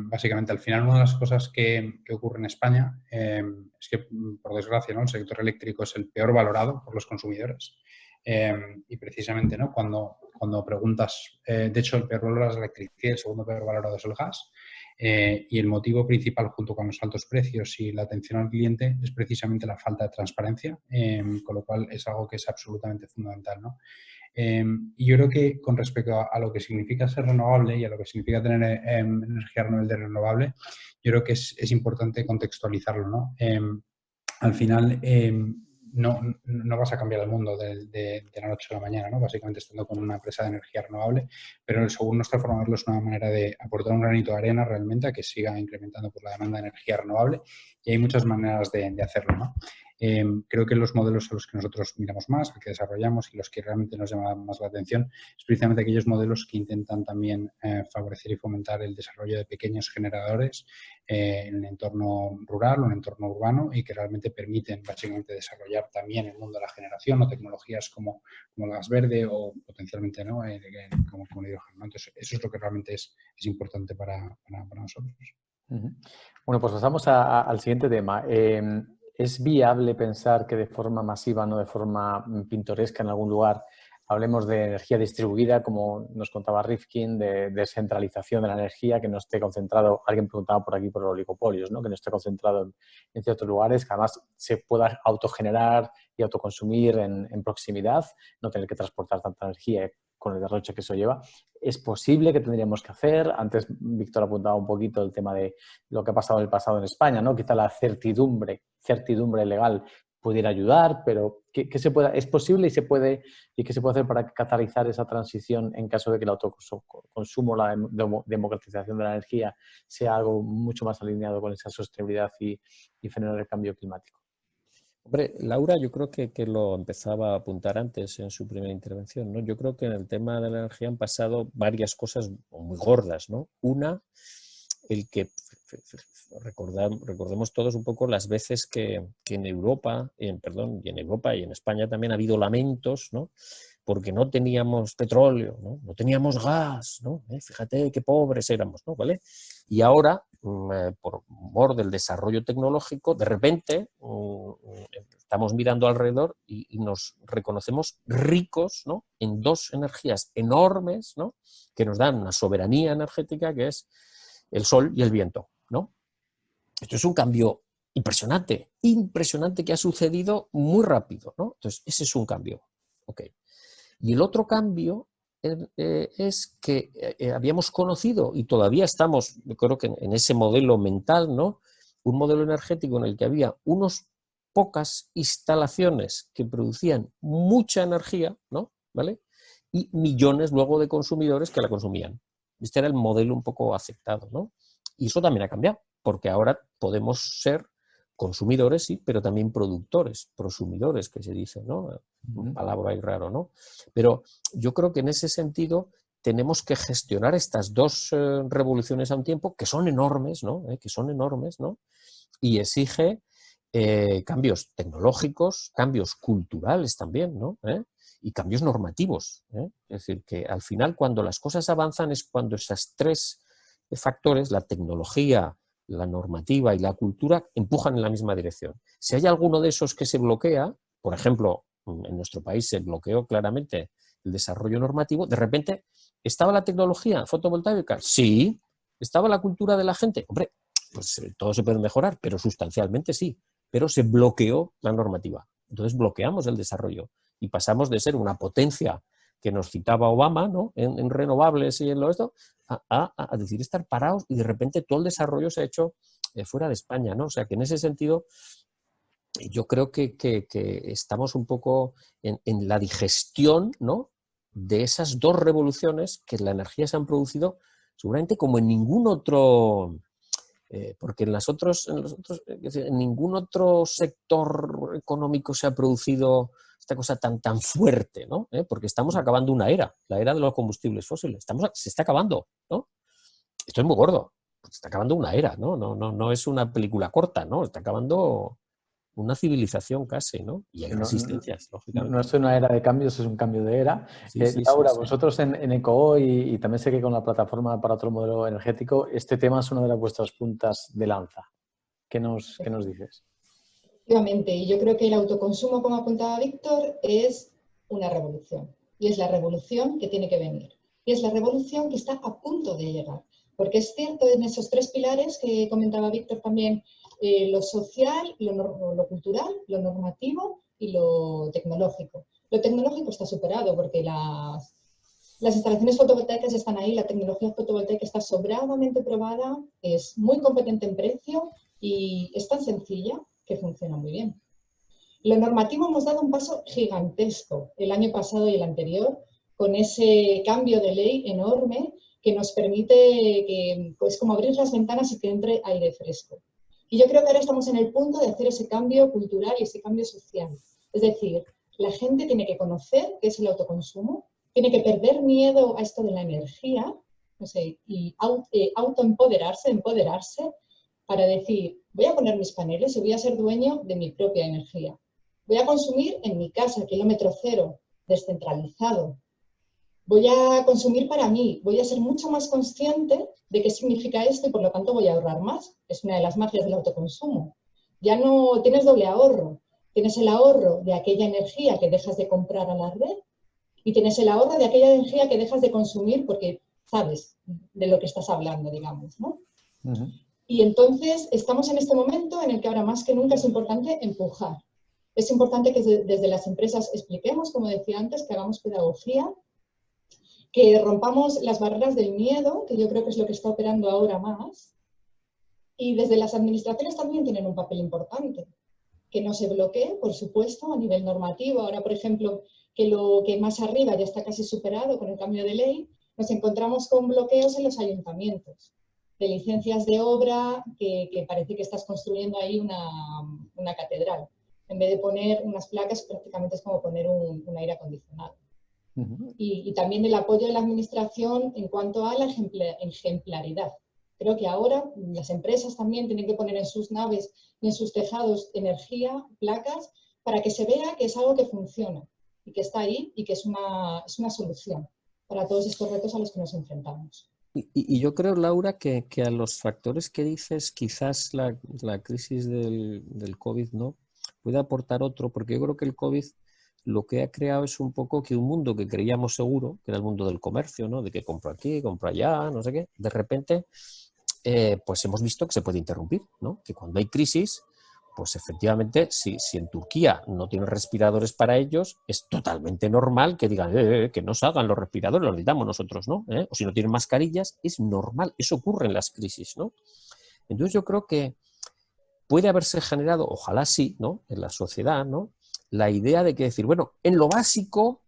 Básicamente, al final, una de las cosas que ocurre en España es que, por desgracia, ¿no? El sector eléctrico es el peor valorado por los consumidores. Y precisamente, ¿no? Cuando preguntas, de hecho, el peor valorado es la electricidad, el segundo peor valorado es el gas. Y el motivo principal, junto con los altos precios y la atención al cliente, es precisamente la falta de transparencia, con lo cual es algo que es absolutamente fundamental, ¿no? Y yo creo que con respecto a lo que significa ser renovable y a lo que significa tener energía renovable, yo creo que es importante contextualizarlo, ¿no? Al final, no vas a cambiar el mundo de la noche a la mañana, ¿no? Básicamente estando con una empresa de energía renovable, pero según nuestra forma de verlo es una manera de aportar un granito de arena realmente a que siga incrementando la demanda de energía renovable y hay muchas maneras de hacerlo, ¿no? Creo que los modelos a los que nosotros miramos más, que desarrollamos y los que realmente nos llaman más la atención es precisamente aquellos modelos que intentan también favorecer y fomentar el desarrollo de pequeños generadores en el entorno rural o en el entorno urbano y que realmente permiten básicamente desarrollar también el mundo de la generación o tecnologías como el gas verde o potencialmente, ¿no? como el hidrógeno, ¿no? Entonces, eso es lo que realmente es importante para nosotros. Bueno, pues pasamos al siguiente tema. ¿Es viable pensar que de forma masiva, no de forma pintoresca en algún lugar, hablemos de energía distribuida, como nos contaba Rifkin, de descentralización de la energía, que no esté concentrado, alguien preguntaba por aquí por los oligopolios, ¿no? Que no esté concentrado en ciertos lugares, que además se pueda autogenerar y autoconsumir en proximidad, no tener que transportar tanta energía con el derroche que eso lleva? ¿Es posible? ¿Qué tendríamos que hacer? Antes Víctor apuntaba un poquito el tema de lo que ha pasado en el pasado en España, ¿no? Quizá la certidumbre legal pudiera ayudar, pero ¿qué se puede, es posible y se puede, y qué se puede hacer para catalizar esa transición en caso de que el autoconsumo, la democratización de la energía sea algo mucho más alineado con esa sostenibilidad y frenar el cambio climático? Hombre, Laura, yo creo que lo empezaba a apuntar antes en su primera intervención, ¿no? Yo creo que en el tema de la energía han pasado varias cosas muy gordas, ¿no? Una, el que recordemos todos un poco las veces que en Europa, y en España también ha habido lamentos, ¿no? Porque no teníamos petróleo, no teníamos gas, ¿no? Fíjate qué pobres éramos, ¿no? ¿Vale? Y ahora, por mor del desarrollo tecnológico, de repente estamos mirando alrededor y nos reconocemos ricos, ¿no? En dos energías enormes, ¿no? Que nos dan una soberanía energética que es el sol y el viento, ¿no? Esto es un cambio impresionante que ha sucedido muy rápido, ¿no? Entonces, ese es un cambio. Okay. Y el otro cambio es que habíamos conocido y todavía estamos, yo creo que en ese modelo mental, ¿no? Un modelo energético en el que había unas pocas instalaciones que producían mucha energía, ¿no? ¿Vale? Y millones luego de consumidores que la consumían. Este era el modelo un poco aceptado, ¿no? Y eso también ha cambiado, porque ahora podemos ser consumidores, sí, pero también productores, prosumidores, que se dice, ¿no? Un palabra ahí raro, ¿no? Pero yo creo que en ese sentido tenemos que gestionar estas dos revoluciones a un tiempo que son enormes, ¿no? Que son enormes, ¿no? Y exige cambios tecnológicos, cambios culturales también, ¿no? y cambios normativos. Es decir, que al final cuando las cosas avanzan es cuando esos tres factores, la tecnología, la normativa y la cultura, empujan en la misma dirección. Si hay alguno de esos que se bloquea, por ejemplo, en nuestro país se bloqueó claramente el desarrollo normativo, de repente, ¿estaba la tecnología fotovoltaica? Sí. ¿Estaba la cultura de la gente? Hombre, pues todo se puede mejorar, pero sustancialmente sí. Pero se bloqueó la normativa. Entonces bloqueamos el desarrollo y pasamos de ser una potencia que nos citaba Obama, ¿no?, en renovables y en lo esto, a decir estar parados, y de repente todo el desarrollo se ha hecho fuera de España, ¿no? O sea que en ese sentido yo creo que estamos un poco en la digestión, ¿no?, de esas dos revoluciones que en la energía se han producido seguramente como en ningún otro, porque en ningún otro sector económico se ha producido esta cosa tan fuerte, ¿no? Porque estamos acabando una era, la era de los combustibles fósiles. Se está acabando, ¿no? Esto es muy gordo. Se está acabando una era, ¿no? No es una película corta, ¿no? Está acabando una civilización casi, ¿no? Y hay resistencias, lógicamente. No es una era de cambios, es un cambio de era. Sí, Laura, sí. vosotros en ECO y también sé que con la plataforma para otro modelo energético, este tema es una de vuestras puntas de lanza. ¿Qué nos dices? Efectivamente, y yo creo que el autoconsumo, como apuntaba Víctor, es una revolución. Y es la revolución que tiene que venir. Y es la revolución que está a punto de llegar. Porque es cierto, en esos tres pilares que comentaba Víctor también, lo social, lo cultural, lo normativo y lo tecnológico. Lo tecnológico está superado porque las instalaciones fotovoltaicas están ahí, la tecnología fotovoltaica está sobradamente probada, es muy competente en precio y es tan sencilla que funciona muy bien. Lo normativo hemos dado un paso gigantesco el año pasado y el anterior con ese cambio de ley enorme que nos permite que, pues, como abrir las ventanas y que entre aire fresco. Y yo creo que ahora estamos en el punto de hacer ese cambio cultural y ese cambio social. Es decir, la gente tiene que conocer qué es el autoconsumo, tiene que perder miedo a esto de la energía, no sé, y autoempoderarse, empoderarse para decir, voy a poner mis paneles y voy a ser dueño de mi propia energía. Voy a consumir en mi casa, kilómetro cero, descentralizado. Voy a consumir para mí, voy a ser mucho más consciente de qué significa esto y por lo tanto voy a ahorrar más. Es una de las magias del autoconsumo. Ya no tienes doble ahorro, tienes el ahorro de aquella energía que dejas de comprar a la red y tienes el ahorro de aquella energía que dejas de consumir porque sabes de lo que estás hablando, digamos, ¿no? Uh-huh. Y entonces estamos en este momento en el que ahora más que nunca es importante empujar. Es importante que desde las empresas expliquemos, como decía antes, que hagamos pedagogía, que rompamos las barreras del miedo, que yo creo que es lo que está operando ahora más. Y desde las administraciones también tienen un papel importante. Que no se bloquee, por supuesto, a nivel normativo. Ahora, por ejemplo, que lo que más arriba ya está casi superado con el cambio de ley, nos encontramos con bloqueos en los ayuntamientos, de licencias de obra que parece que estás construyendo ahí una catedral. En vez de poner unas placas, prácticamente es como poner un aire acondicionado. Uh-huh. Y también el apoyo de la administración en cuanto a la ejemplaridad. Creo que ahora las empresas también tienen que poner en sus naves y en sus tejados energía, placas, para que se vea que es algo que funciona y que está ahí y que es una solución para todos estos retos a los que nos enfrentamos. Y yo creo, Laura, que a los factores que dices, quizás la crisis del COVID no puede aportar otro, porque yo creo que el COVID lo que ha creado es un poco que un mundo que creíamos seguro, que era el mundo del comercio, ¿no?, de que compro aquí, compro allá, no sé qué, de repente pues hemos visto que se puede interrumpir, ¿no? Que cuando hay crisis, pues efectivamente, si en Turquía no tienen respiradores para ellos, es totalmente normal que digan que no salgan los respiradores, los necesitamos nosotros, ¿no? O si no tienen mascarillas, es normal, eso ocurre en las crisis, ¿no? Entonces yo creo que puede haberse generado, ojalá sí, ¿no?, en la sociedad, ¿no?, la idea de que decir, bueno, en lo básico,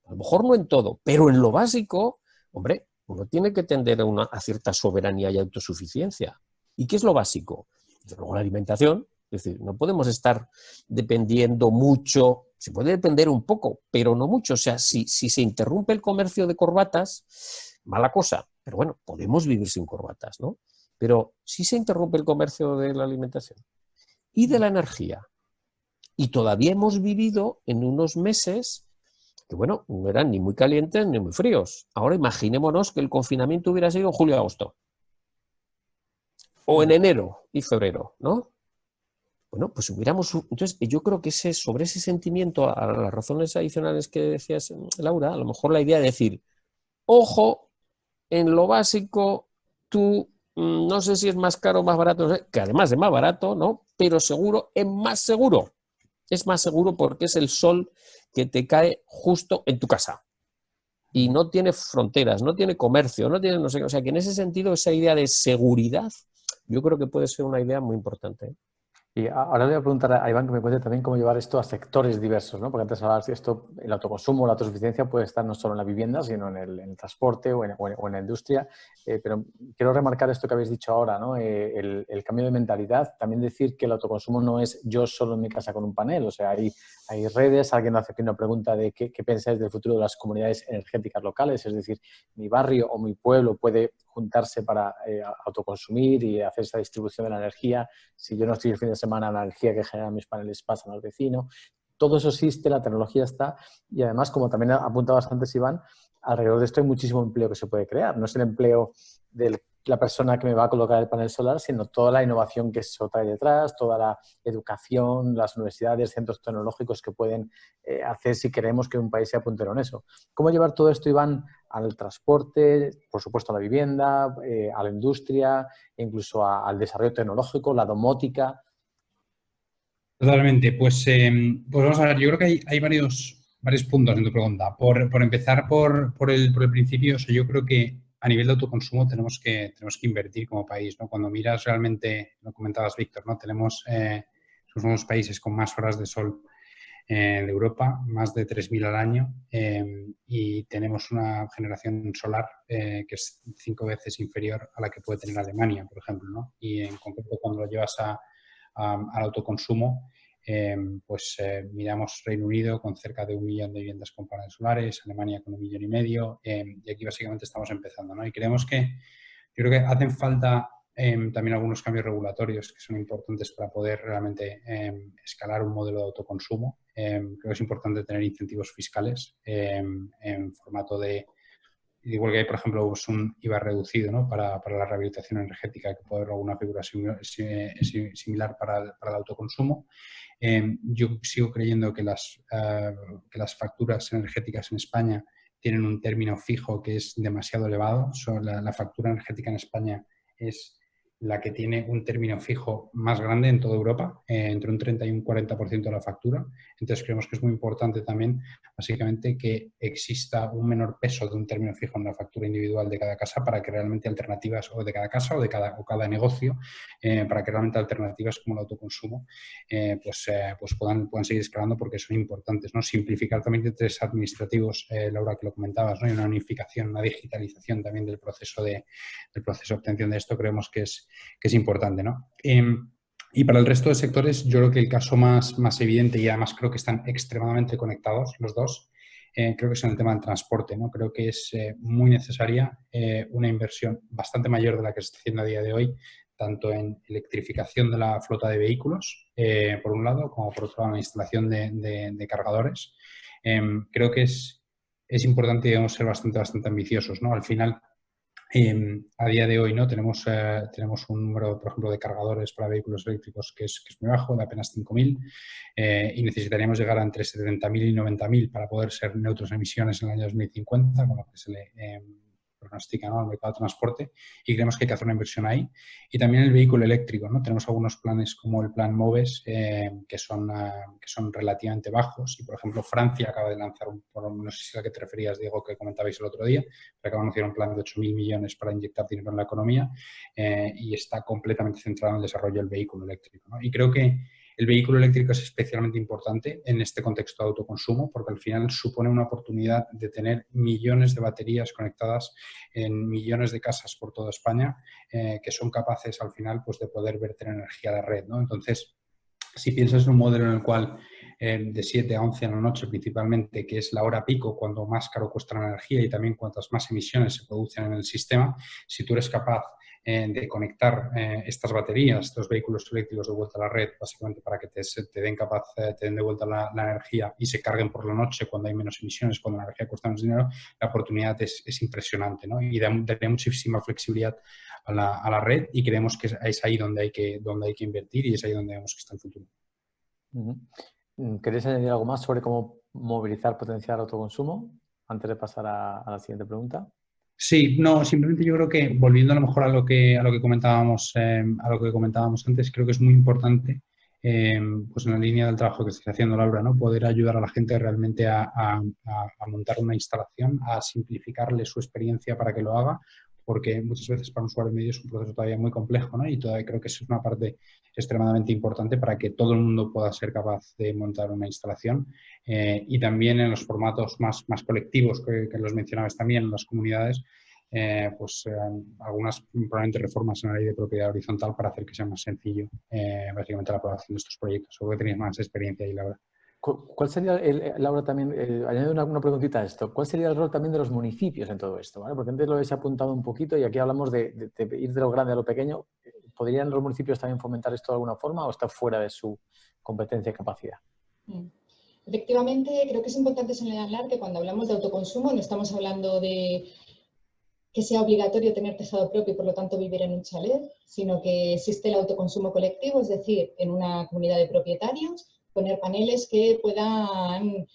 a lo mejor no en todo, pero en lo básico, hombre, uno tiene que tender a cierta soberanía y autosuficiencia. ¿Y qué es lo básico? Desde luego la alimentación, es decir, no podemos estar dependiendo mucho, se puede depender un poco, pero no mucho. O sea, si se interrumpe el comercio de corbatas, mala cosa, pero bueno, podemos vivir sin corbatas, ¿no? Pero si se interrumpe el comercio de la alimentación y de la energía, y todavía hemos vivido en unos meses que bueno, no eran ni muy calientes ni muy fríos. Ahora imaginémonos que el confinamiento hubiera sido en julio y agosto. O en enero y febrero, ¿no? Bueno, pues hubiéramos... Entonces, yo creo que sobre ese sentimiento, a las razones adicionales que decías, Laura, a lo mejor la idea de decir, ojo, en lo básico, tú, no sé si es más caro o más barato, no sé, que además es más barato, ¿no? Pero seguro es más seguro. Es más seguro porque es el sol que te cae justo en tu casa. Y no tiene fronteras, no tiene comercio, no tiene no sé qué. O sea, que en ese sentido, esa idea de seguridad, yo creo que puede ser una idea muy importante, ¿eh? Y ahora le voy a preguntar a Iván que me cuente también cómo llevar esto a sectores diversos, ¿no? Porque antes hablabas de esto, el autoconsumo, la autosuficiencia puede estar no solo en la vivienda, sino en el transporte o en la industria. Pero quiero remarcar esto que habéis dicho ahora, ¿no? El cambio de mentalidad. También decir que el autoconsumo no es yo solo en mi casa con un panel. O sea, hay redes. Alguien hace aquí una pregunta de qué pensáis del futuro de las comunidades energéticas locales. Es decir, mi barrio o mi pueblo puede juntarse para autoconsumir y hacer esa distribución de la energía. Si yo no estoy el fin de semana, la energía que generan mis paneles pasan al vecino. Todo eso existe, la tecnología está y además, como también apuntabas antes, Iván, alrededor de esto hay muchísimo empleo que se puede crear. No es el empleo de la persona que me va a colocar el panel solar, sino toda la innovación que se trae detrás, toda la educación, las universidades, centros tecnológicos que pueden hacer si queremos que un país sea puntero en eso. ¿Cómo llevar todo esto, Iván, al transporte, por supuesto a la vivienda, a la industria, incluso al desarrollo tecnológico, la domótica? Totalmente. Pues vamos a ver, yo creo que hay varios puntos en tu pregunta. Por empezar por el principio, o sea, yo creo que a nivel de autoconsumo tenemos que invertir como país, ¿no? Cuando miras realmente, lo comentabas, Víctor, ¿no? Somos uno de los países con más horas de sol de Europa, más de 3.000 al año, y tenemos una generación solar que es 5 veces inferior a la que puede tener Alemania, por ejemplo, ¿no? Y en concreto cuando lo llevas al autoconsumo, miramos Reino Unido con cerca de 1 millón de viviendas con paneles solares, Alemania con 1,5 millones, y aquí básicamente estamos empezando, ¿no? Y creemos yo creo que hacen falta también algunos cambios regulatorios que son importantes para poder realmente escalar un modelo de autoconsumo. Creo que es importante tener incentivos fiscales en formato de, igual que hay, por ejemplo, un IVA reducido, ¿no? para la rehabilitación energética, que puede haber alguna figura similar para el autoconsumo. Yo sigo creyendo que las facturas energéticas en España tienen un término fijo que es demasiado elevado. La factura energética en España es la que tiene un término fijo más grande en toda Europa, entre un 30 y un 40% de la factura. Entonces, creemos que es muy importante también, básicamente, que exista un menor peso de un término fijo en la factura individual de cada casa para que realmente alternativas, o de cada casa o de cada negocio, para que realmente alternativas como el autoconsumo puedan seguir escalando, porque son importantes, ¿no? Simplificar también tres administrativos, Laura, que lo comentabas, ¿no? Y una unificación, una digitalización también del proceso de obtención de esto, creemos que es importante, ¿no? Y para el resto de sectores, yo creo que el caso más evidente, y además creo que están extremadamente conectados los dos, creo que es en el tema del transporte, ¿no? Creo que es muy necesaria una inversión bastante mayor de la que se está haciendo a día de hoy, tanto en electrificación de la flota de vehículos, por un lado, como por otro lado en la instalación de cargadores. Creo que es importante y debemos ser bastante ambiciosos, ¿no? Al final, a día de hoy, ¿no? Tenemos un número, por ejemplo, de cargadores para vehículos eléctricos que es muy bajo, de apenas 5.000, y necesitaríamos llegar a entre 70.000 y 90.000 para poder ser neutros en emisiones en el año 2050, con lo que se le pronostica, ¿no?, al mercado de transporte, y creemos que hay que hacer una inversión ahí. Y también el vehículo eléctrico, ¿no? Tenemos algunos planes como el plan MOVES que son relativamente bajos, y por ejemplo Francia acaba de lanzar no sé si es a la que te referías, Diego, que comentabais el otro día, pero acaba de anunciar un plan de 8.000 millones para inyectar dinero en la economía, y está completamente centrado en el desarrollo del vehículo eléctrico, ¿no? Y creo que el vehículo eléctrico es especialmente importante en este contexto de autoconsumo, porque al final supone una oportunidad de tener millones de baterías conectadas en millones de casas por toda España, que son capaces al final, pues, de poder verter energía a la red, ¿no? Entonces, si piensas en un modelo en el cual de 7 a 11 de la noche principalmente, que es la hora pico, cuando más caro cuesta la energía y también cuantas más emisiones se producen en el sistema, si tú eres capaz de conectar estas baterías, estos vehículos eléctricos de vuelta a la red, básicamente para que te den de vuelta la energía y se carguen por la noche cuando hay menos emisiones, cuando la energía cuesta menos dinero, la oportunidad es impresionante, ¿no? Y daría muchísima flexibilidad a la red, y creemos que es ahí donde hay que invertir, y es ahí donde vemos que está el futuro. ¿Queréis añadir algo más sobre cómo movilizar, potenciar autoconsumo antes de pasar a la siguiente pregunta? Sí, no, simplemente yo creo que, volviendo a lo mejor a lo que comentábamos antes, creo que es muy importante, pues en la línea del trabajo que estáis haciendo, Laura, ¿no? Poder ayudar a la gente realmente a montar una instalación, a simplificarle su experiencia para que lo haga, porque muchas veces para un usuario medio es un proceso todavía muy complejo, ¿no? Y todavía creo que eso es una parte extremadamente importante para que todo el mundo pueda ser capaz de montar una instalación, y también en los formatos más colectivos que los mencionabas también, en las comunidades, algunas probablemente reformas en la ley de propiedad horizontal para hacer que sea más sencillo básicamente la aprobación de estos proyectos. Seguro que tenéis más experiencia ahí, Laura. ¿Cuál sería, Laura, también, añado una preguntita a esto, ¿cuál sería el rol también de los municipios en todo esto? ¿Vale? Porque antes lo habéis apuntado un poquito y aquí hablamos de ir de lo grande a lo pequeño. ¿Podrían los municipios también fomentar esto de alguna forma o está fuera de su competencia y capacidad? Efectivamente, creo que es importante señalar que cuando hablamos de autoconsumo no estamos hablando de que sea obligatorio tener tejado propio y por lo tanto vivir en un chalet, sino que existe el autoconsumo colectivo, es decir, en una comunidad de propietarios, poner paneles que puedan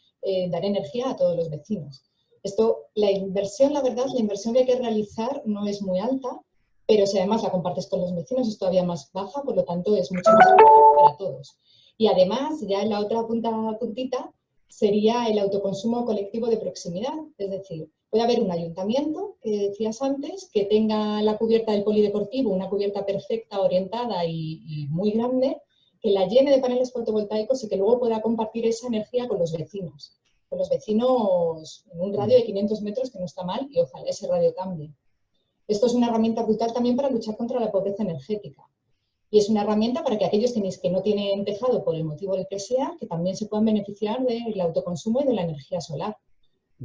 dar energía a todos los vecinos. Esto, la inversión que hay que realizar no es muy alta, pero si además la compartes con los vecinos es todavía más baja, por lo tanto es mucho más fácil para todos. Y además, ya en la otra puntita, sería el autoconsumo colectivo de proximidad, es decir, puede haber un ayuntamiento, que decías antes, que tenga la cubierta del polideportivo, una cubierta perfecta, orientada y muy grande, que la llene de paneles fotovoltaicos y que luego pueda compartir esa energía con los vecinos. Con los vecinos en un radio de 500 metros, que no está mal, y ojalá ese radio cambie. Esto es una herramienta brutal también para luchar contra la pobreza energética. Y es una herramienta para que aquellos que no tienen tejado por el motivo del que sea, que también se puedan beneficiar del autoconsumo y de la energía solar.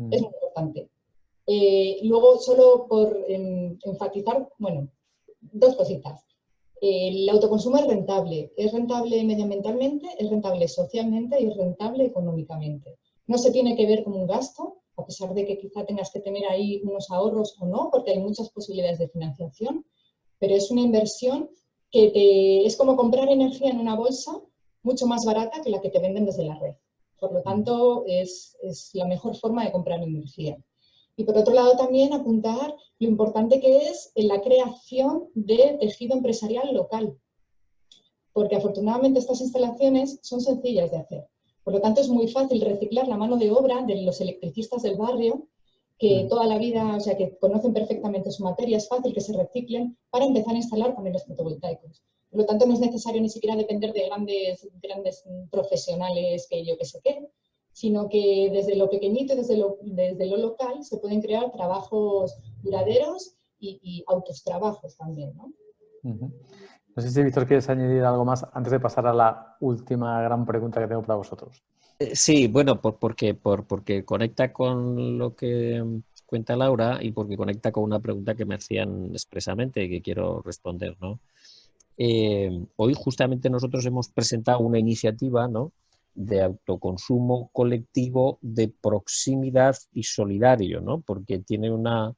Es muy importante. Luego, solo por enfatizar, bueno, dos cositas. El autoconsumo es rentable medioambientalmente, es rentable socialmente y es rentable económicamente. No se tiene que ver como un gasto, a pesar de que quizá tengas que tener ahí unos ahorros o no, porque hay muchas posibilidades de financiación, pero es una inversión que es como comprar energía en una bolsa mucho más barata que la que te venden desde la red. Por lo tanto, es la mejor forma de comprar energía. Y por otro lado también apuntar lo importante que es en la creación de tejido empresarial local, porque afortunadamente estas instalaciones son sencillas de hacer. Por lo tanto, es muy fácil reciclar la mano de obra de los electricistas del barrio, que toda la vida, o sea, que conocen perfectamente su materia, es fácil que se reciclen para empezar a instalar paneles fotovoltaicos. Por lo tanto, no es necesario ni siquiera depender de grandes profesionales que yo que sé qué, sino que desde lo pequeñito, desde lo local, se pueden crear trabajos duraderos y autotrabajos también, ¿no? No sé si, Víctor, quieres añadir algo más antes de pasar a la última gran pregunta que tengo para vosotros. Sí, bueno, porque conecta con lo que cuenta Laura y porque conecta con una pregunta que me hacían expresamente y que quiero responder, ¿no? Hoy justamente nosotros hemos presentado una iniciativa, ¿no?, de autoconsumo colectivo de proximidad y solidario, ¿no?, porque tiene una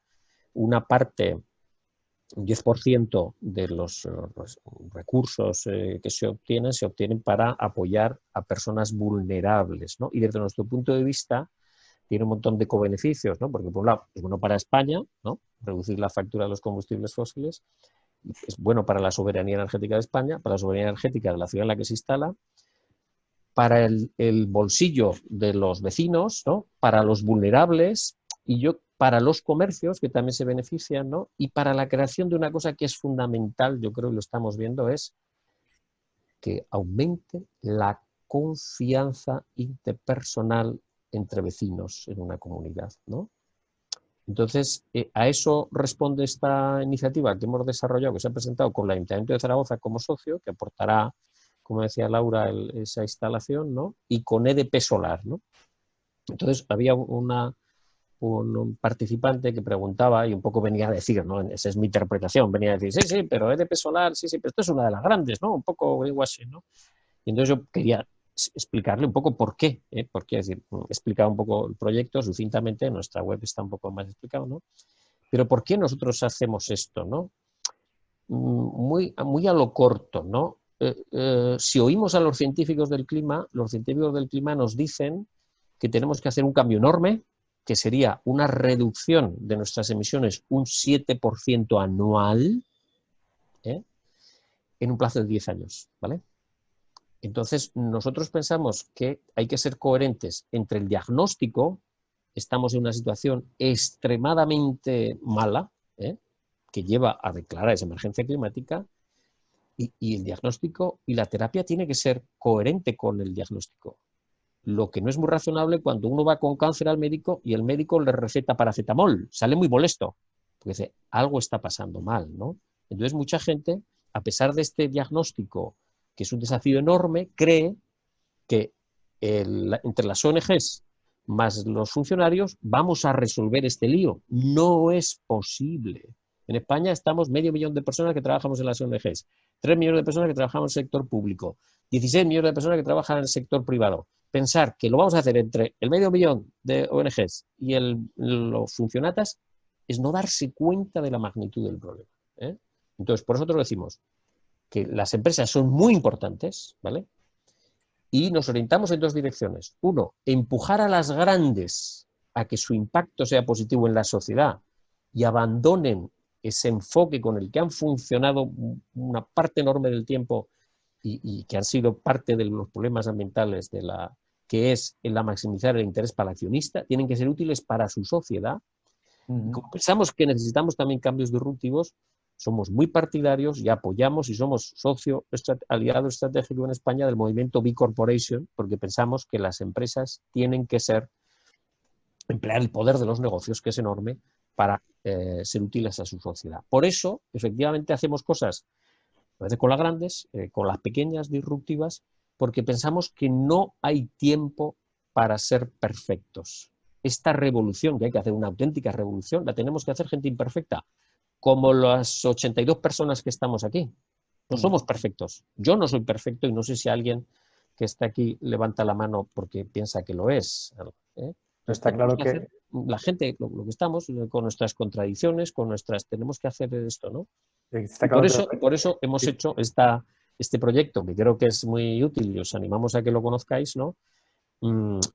parte, un 10% de los recursos que se obtienen para apoyar a personas vulnerables, ¿no? Y desde nuestro punto de vista tiene un montón de cobeneficios, ¿no? Porque por un lado es bueno para España, ¿no?, reducir la factura de los combustibles fósiles, es bueno para la soberanía energética de España, para la soberanía energética de la ciudad en la que se instala, para el bolsillo de los vecinos, ¿no?, para los vulnerables y para los comercios que también se benefician, ¿no?, y para la creación de una cosa que es fundamental, yo creo que lo estamos viendo, es que aumente la confianza interpersonal entre vecinos en una comunidad, ¿no? Entonces, a eso responde esta iniciativa que hemos desarrollado, que se ha presentado con el Ayuntamiento de Zaragoza como socio, que aportará, como decía Laura, esa instalación, ¿no?, y con EDP Solar, ¿no? Entonces, había una un participante que preguntaba y un poco venía a decir, ¿no? Esa es mi interpretación, venía a decir, sí, pero EDP Solar, sí, pero esto es una de las grandes, ¿no? Un poco greenwashing, ¿no? Y entonces yo quería explicarle un poco por qué, es decir, explicar un poco el proyecto sucintamente, en nuestra web está un poco más explicado, ¿no? Pero ¿por qué nosotros hacemos esto, ¿no? Muy a lo corto, ¿no? Si oímos a los científicos del clima nos dicen que tenemos que hacer un cambio enorme, que sería una reducción de nuestras emisiones un 7% anual, en un plazo de 10 años, ¿vale? Entonces, nosotros pensamos que hay que ser coherentes entre el diagnóstico, estamos en una situación extremadamente mala, que lleva a declarar esa emergencia climática, y el diagnóstico y la terapia tiene que ser coherente con el diagnóstico. Lo que no es muy razonable cuando uno va con cáncer al médico y el médico le receta paracetamol, sale muy molesto, porque dice, algo está pasando mal, ¿no? Entonces mucha gente, a pesar de este diagnóstico, que es un desafío enorme, cree que entre las ONGs más los funcionarios vamos a resolver este lío. No es posible. En España estamos 500.000 de personas que trabajamos en las ONGs, 3 millones de personas que trabajamos en el sector público, 16 millones de personas que trabajan en el sector privado. Pensar que lo vamos a hacer entre el 500.000 de ONGs y los funcionatas es no darse cuenta de la magnitud del problema. Entonces, por eso nosotros decimos que las empresas son muy importantes, ¿vale? Y nos orientamos en dos direcciones. Uno, empujar a las grandes a que su impacto sea positivo en la sociedad y abandonen ese enfoque con el que han funcionado una parte enorme del tiempo y que han sido parte de los problemas ambientales que es la maximizar el interés para el accionista, tienen que ser útiles para su sociedad. Como pensamos que necesitamos también cambios disruptivos, somos muy partidarios y apoyamos y somos socio aliado estratégico en España del movimiento B Corporation, porque pensamos que las empresas tienen que emplear el poder de los negocios, que es enorme, para ser útiles a su sociedad. Por eso, efectivamente, hacemos cosas a veces con las grandes, con las pequeñas disruptivas, porque pensamos que no hay tiempo para ser perfectos. Esta revolución, que hay que hacer una auténtica revolución, la tenemos que hacer gente imperfecta, como las 82 personas que estamos aquí. No somos perfectos. Yo no soy perfecto y no sé si alguien que está aquí levanta la mano porque piensa que lo es. Está claro que la gente, lo que estamos, con nuestras contradicciones, tenemos que hacer esto, ¿no? Está claro Por eso hemos hecho este proyecto, que creo que es muy útil y os animamos a que lo conozcáis, ¿no?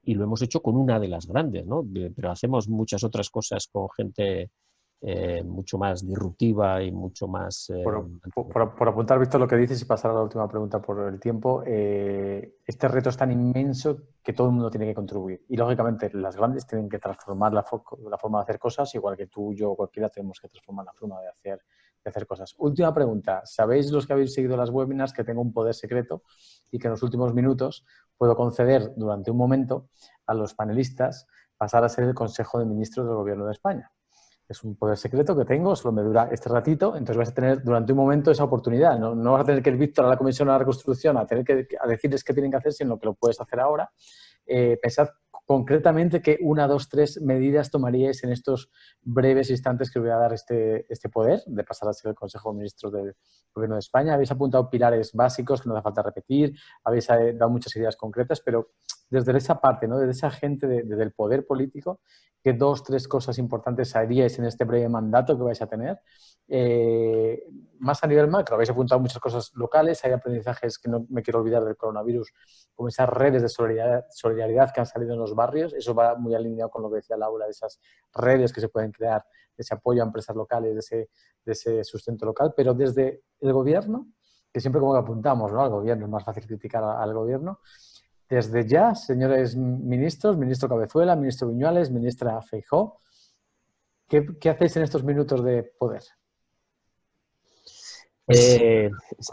Y lo hemos hecho con una de las grandes, ¿no? Pero hacemos muchas otras cosas con gente mucho más disruptiva y mucho más... Por apuntar, Víctor, lo que dices y pasar a la última pregunta por el tiempo, este reto es tan inmenso que todo el mundo tiene que contribuir. Y, lógicamente, las grandes tienen que transformar la forma de hacer cosas, igual que tú, yo, cualquiera tenemos que transformar la forma de hacer cosas. Última pregunta. ¿Sabéis, los que habéis seguido las webinars, que tengo un poder secreto y que en los últimos minutos puedo conceder durante un momento a los panelistas pasar a ser el Consejo de Ministros del Gobierno de España? Es un poder secreto que tengo, solo me dura este ratito, entonces vas a tener durante un momento esa oportunidad. No vas a tener que ir, Víctor, a la Comisión de la Reconstrucción a decirles qué tienen que hacer, sino que lo puedes hacer ahora. Pensad concretamente qué 1, 2, 3 medidas tomaríais en estos breves instantes que os voy a dar este poder de pasar a ser el Consejo de Ministros del Gobierno de España. Habéis apuntado pilares básicos que no hace falta repetir, habéis dado muchas ideas concretas, pero desde esa parte, ¿no? Desde esa gente desde el poder político, ¿qué 2, 3 cosas importantes haríais en este breve mandato que vais a tener? Más a nivel macro, habéis apuntado muchas cosas locales, hay aprendizajes que no me quiero olvidar del coronavirus, como esas redes de solidaridad que han salido en los barrios, eso va muy alineado con lo que decía Laura, de esas redes que se pueden crear, de ese apoyo a empresas locales, de ese sustento local, pero desde el gobierno, que siempre como que apuntamos, ¿no? Al gobierno, es más fácil criticar al gobierno. Desde ya, señores ministros, ministro Cabezuela, ministro Viñuales, ministra Feijóo, ¿qué hacéis en estos minutos de poder?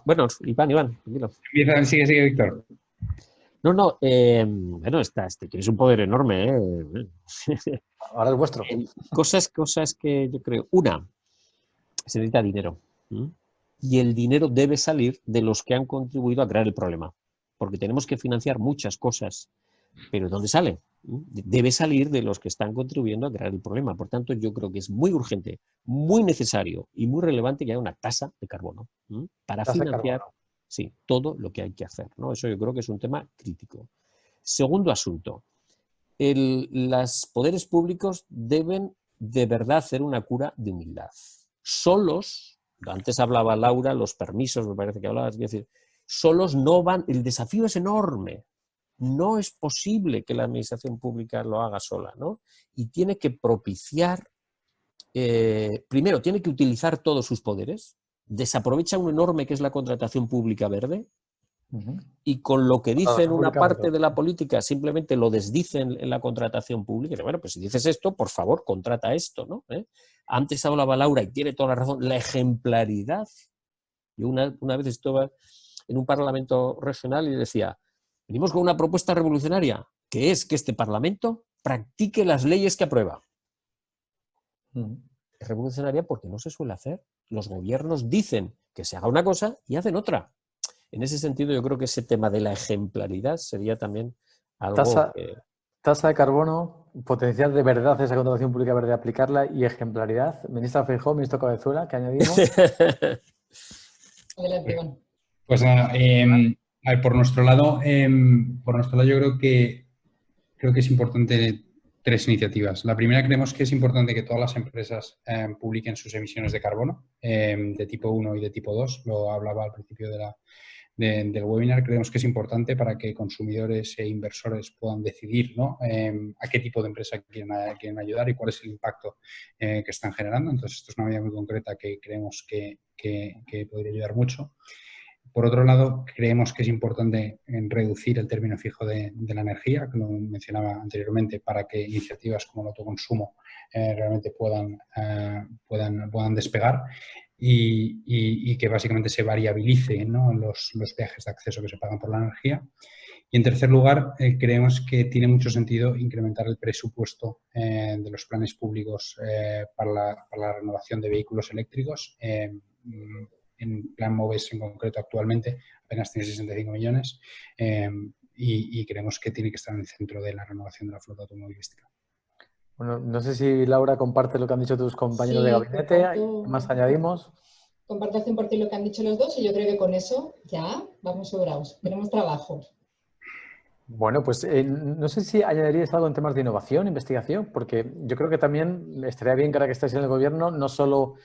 Bueno, Iván, dilo. Sigue, Víctor. No, bueno, tienes un poder enorme, Ahora es vuestro. Cosas que yo creo. Una, se necesita dinero. Y el dinero debe salir de los que han contribuido a crear el problema. Porque tenemos que financiar muchas cosas. Pero ¿dónde sale? Debe salir de los que están contribuyendo a crear el problema. Por tanto, yo creo que es muy urgente, muy necesario y muy relevante que haya una tasa de carbono para Tasa de financiar carbono. sí, todo lo que hay que hacer, ¿no? Eso yo creo que es un tema crítico. Segundo asunto, los poderes públicos deben de verdad hacer una cura de humildad. Solos, antes hablaba Laura, los permisos, me parece que hablabas, es decir, solos no van, el desafío es enorme. No es posible que la administración pública lo haga sola, ¿no? Y tiene que propiciar, primero, tiene que utilizar todos sus poderes, desaprovecha un enorme que es la contratación pública verde, y con lo que dicen una parte de la política simplemente lo desdicen en la contratación pública. Bueno, pues si dices esto, por favor, contrata esto, ¿no? Antes hablaba Laura, y tiene toda la razón, la ejemplaridad. Yo una vez estuve en un parlamento regional y decía, venimos con una propuesta revolucionaria, que es que este parlamento practique las leyes que aprueba. Es revolucionaria porque no se suele hacer. Los gobiernos dicen que se haga una cosa y hacen otra. En ese sentido, yo creo que ese tema de la ejemplaridad sería también algo que... Tasa de carbono, potencial de verdad esa contratación pública verde, aplicarla, y ejemplaridad. Ministra Feijóo, ministro Cabezuela, ¿qué añadimos? Adelante, Iván. Pues nada, a ver, por nuestro lado yo creo que es importante tres iniciativas. La primera, creemos que es importante que todas las empresas publiquen sus emisiones de carbono de tipo 1 y de tipo 2. Lo hablaba al principio del webinar. Creemos que es importante para que consumidores e inversores puedan decidir, ¿no? A qué tipo de empresa quieren ayudar y cuál es el impacto que están generando. Entonces, esto es una medida muy concreta que creemos que podría ayudar mucho. Por otro lado, creemos que es importante reducir el término fijo de la energía, que lo mencionaba anteriormente, para que iniciativas como el autoconsumo realmente puedan despegar y que básicamente se variabilice, ¿no?, los peajes de acceso que se pagan por la energía. Y en tercer lugar, creemos que tiene mucho sentido incrementar el presupuesto de los planes públicos para la renovación de vehículos eléctricos. En plan MOVES en concreto actualmente apenas tiene 65 millones y creemos que tiene que estar en el centro de la renovación de la flota automovilística. Bueno, no sé si Laura comparte lo que han dicho tus compañeros de gabinete. ¿Qué más añadimos? Comparto 100% lo que han dicho los dos y yo creo que con eso ya vamos sobrados. Tenemos trabajo. Bueno, pues no sé si añadiríais algo en temas de innovación, investigación, porque yo creo que también estaría bien que ahora que estáis en el gobierno no solo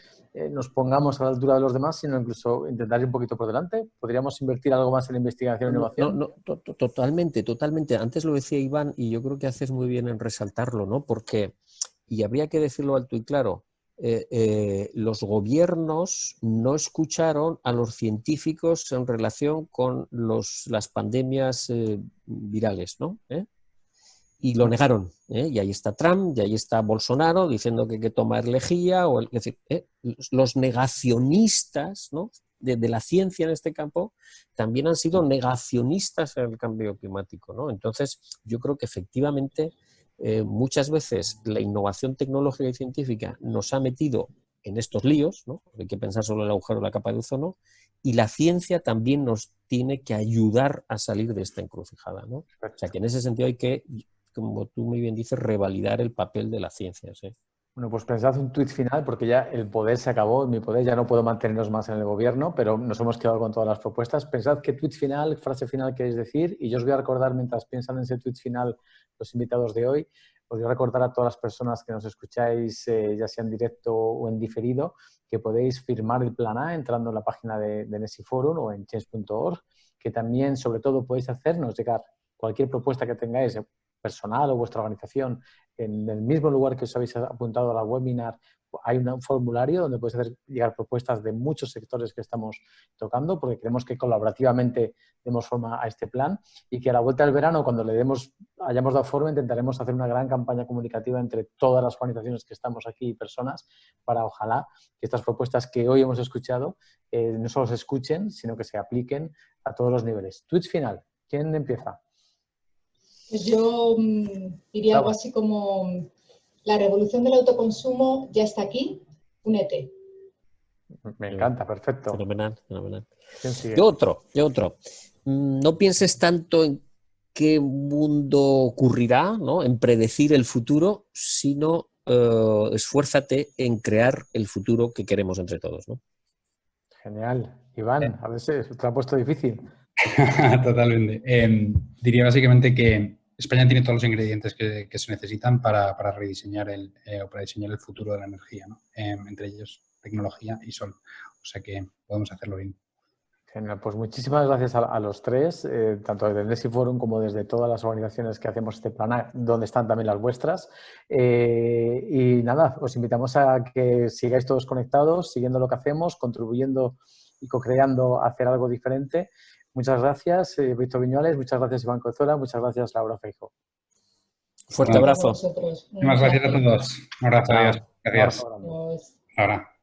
nos pongamos a la altura de los demás, sino incluso intentar ir un poquito por delante. ¿Podríamos invertir algo más en investigación e innovación? Totalmente. Antes lo decía Iván y yo creo que haces muy bien en resaltarlo, ¿no? Porque, y habría que decirlo alto y claro, los gobiernos no escucharon a los científicos en relación con las pandemias virales, ¿no? Y lo negaron. Y ahí está Trump, y ahí está Bolsonaro diciendo que hay que tomar lejía. Es decir, los negacionistas, ¿no?, de la ciencia en este campo también han sido negacionistas en el cambio climático, ¿no? Entonces, yo creo que efectivamente muchas veces la innovación tecnológica y científica nos ha metido en estos líos, ¿no? Hay que pensar solo en el agujero de la capa de ozono, y la ciencia también nos tiene que ayudar a salir de esta encrucijada, ¿no? O sea, que en ese sentido hay que, como tú muy bien dices, revalidar el papel de la ciencia, ¿sí? Bueno, pues pensad un tuit final, porque ya el poder se acabó, mi poder, ya no puedo mantenernos más en el gobierno, pero nos hemos quedado con todas las propuestas. Pensad qué tuit final, frase final queréis decir, y yo os voy a recordar, mientras piensan en ese tuit final los invitados de hoy, os voy a recordar a todas las personas que nos escucháis, ya sea en directo o en diferido, que podéis firmar el plan A entrando en la página de NESI Forum o en change.org, que también, sobre todo, podéis hacernos llegar cualquier propuesta que tengáis, personal o vuestra organización, en el mismo lugar que os habéis apuntado a la webinar. Hay un formulario donde podéis hacer llegar propuestas de muchos sectores que estamos tocando, porque creemos que colaborativamente demos forma a este plan y que a la vuelta del verano, cuando hayamos dado forma, intentaremos hacer una gran campaña comunicativa entre todas las organizaciones que estamos aquí y personas para, ojalá, que estas propuestas que hoy hemos escuchado no solo se escuchen, sino que se apliquen a todos los niveles. Tweet final. ¿Quién empieza? Pues yo diría algo así como: la revolución del autoconsumo ya está aquí, únete. Me encanta, perfecto. Fenomenal. ¿Quién sigue? Yo otro. No pienses tanto en qué mundo ocurrirá, ¿no?, en predecir el futuro, sino esfuérzate en crear el futuro que queremos entre todos, ¿no? Genial. Iván, a ver si te lo ha puesto difícil. Totalmente. Diría básicamente que España tiene todos los ingredientes que se necesitan para rediseñar para diseñar el futuro de la energía, ¿no? Entre ellos tecnología y sol. O sea que podemos hacerlo bien. Genial, pues muchísimas gracias a los tres, tanto desde el Nesi Forum como desde todas las organizaciones que hacemos este plan, donde están también las vuestras. Y nada, os invitamos a que sigáis todos conectados, siguiendo lo que hacemos, contribuyendo y co-creando a hacer algo diferente. Muchas gracias, Víctor Viñuales, muchas gracias, Iván Cozola, muchas gracias, Laura Feijóo. Fuerte abrazo. Muchas gracias a todos. Un abrazo. Adiós. Gracias. Chao. Ahora.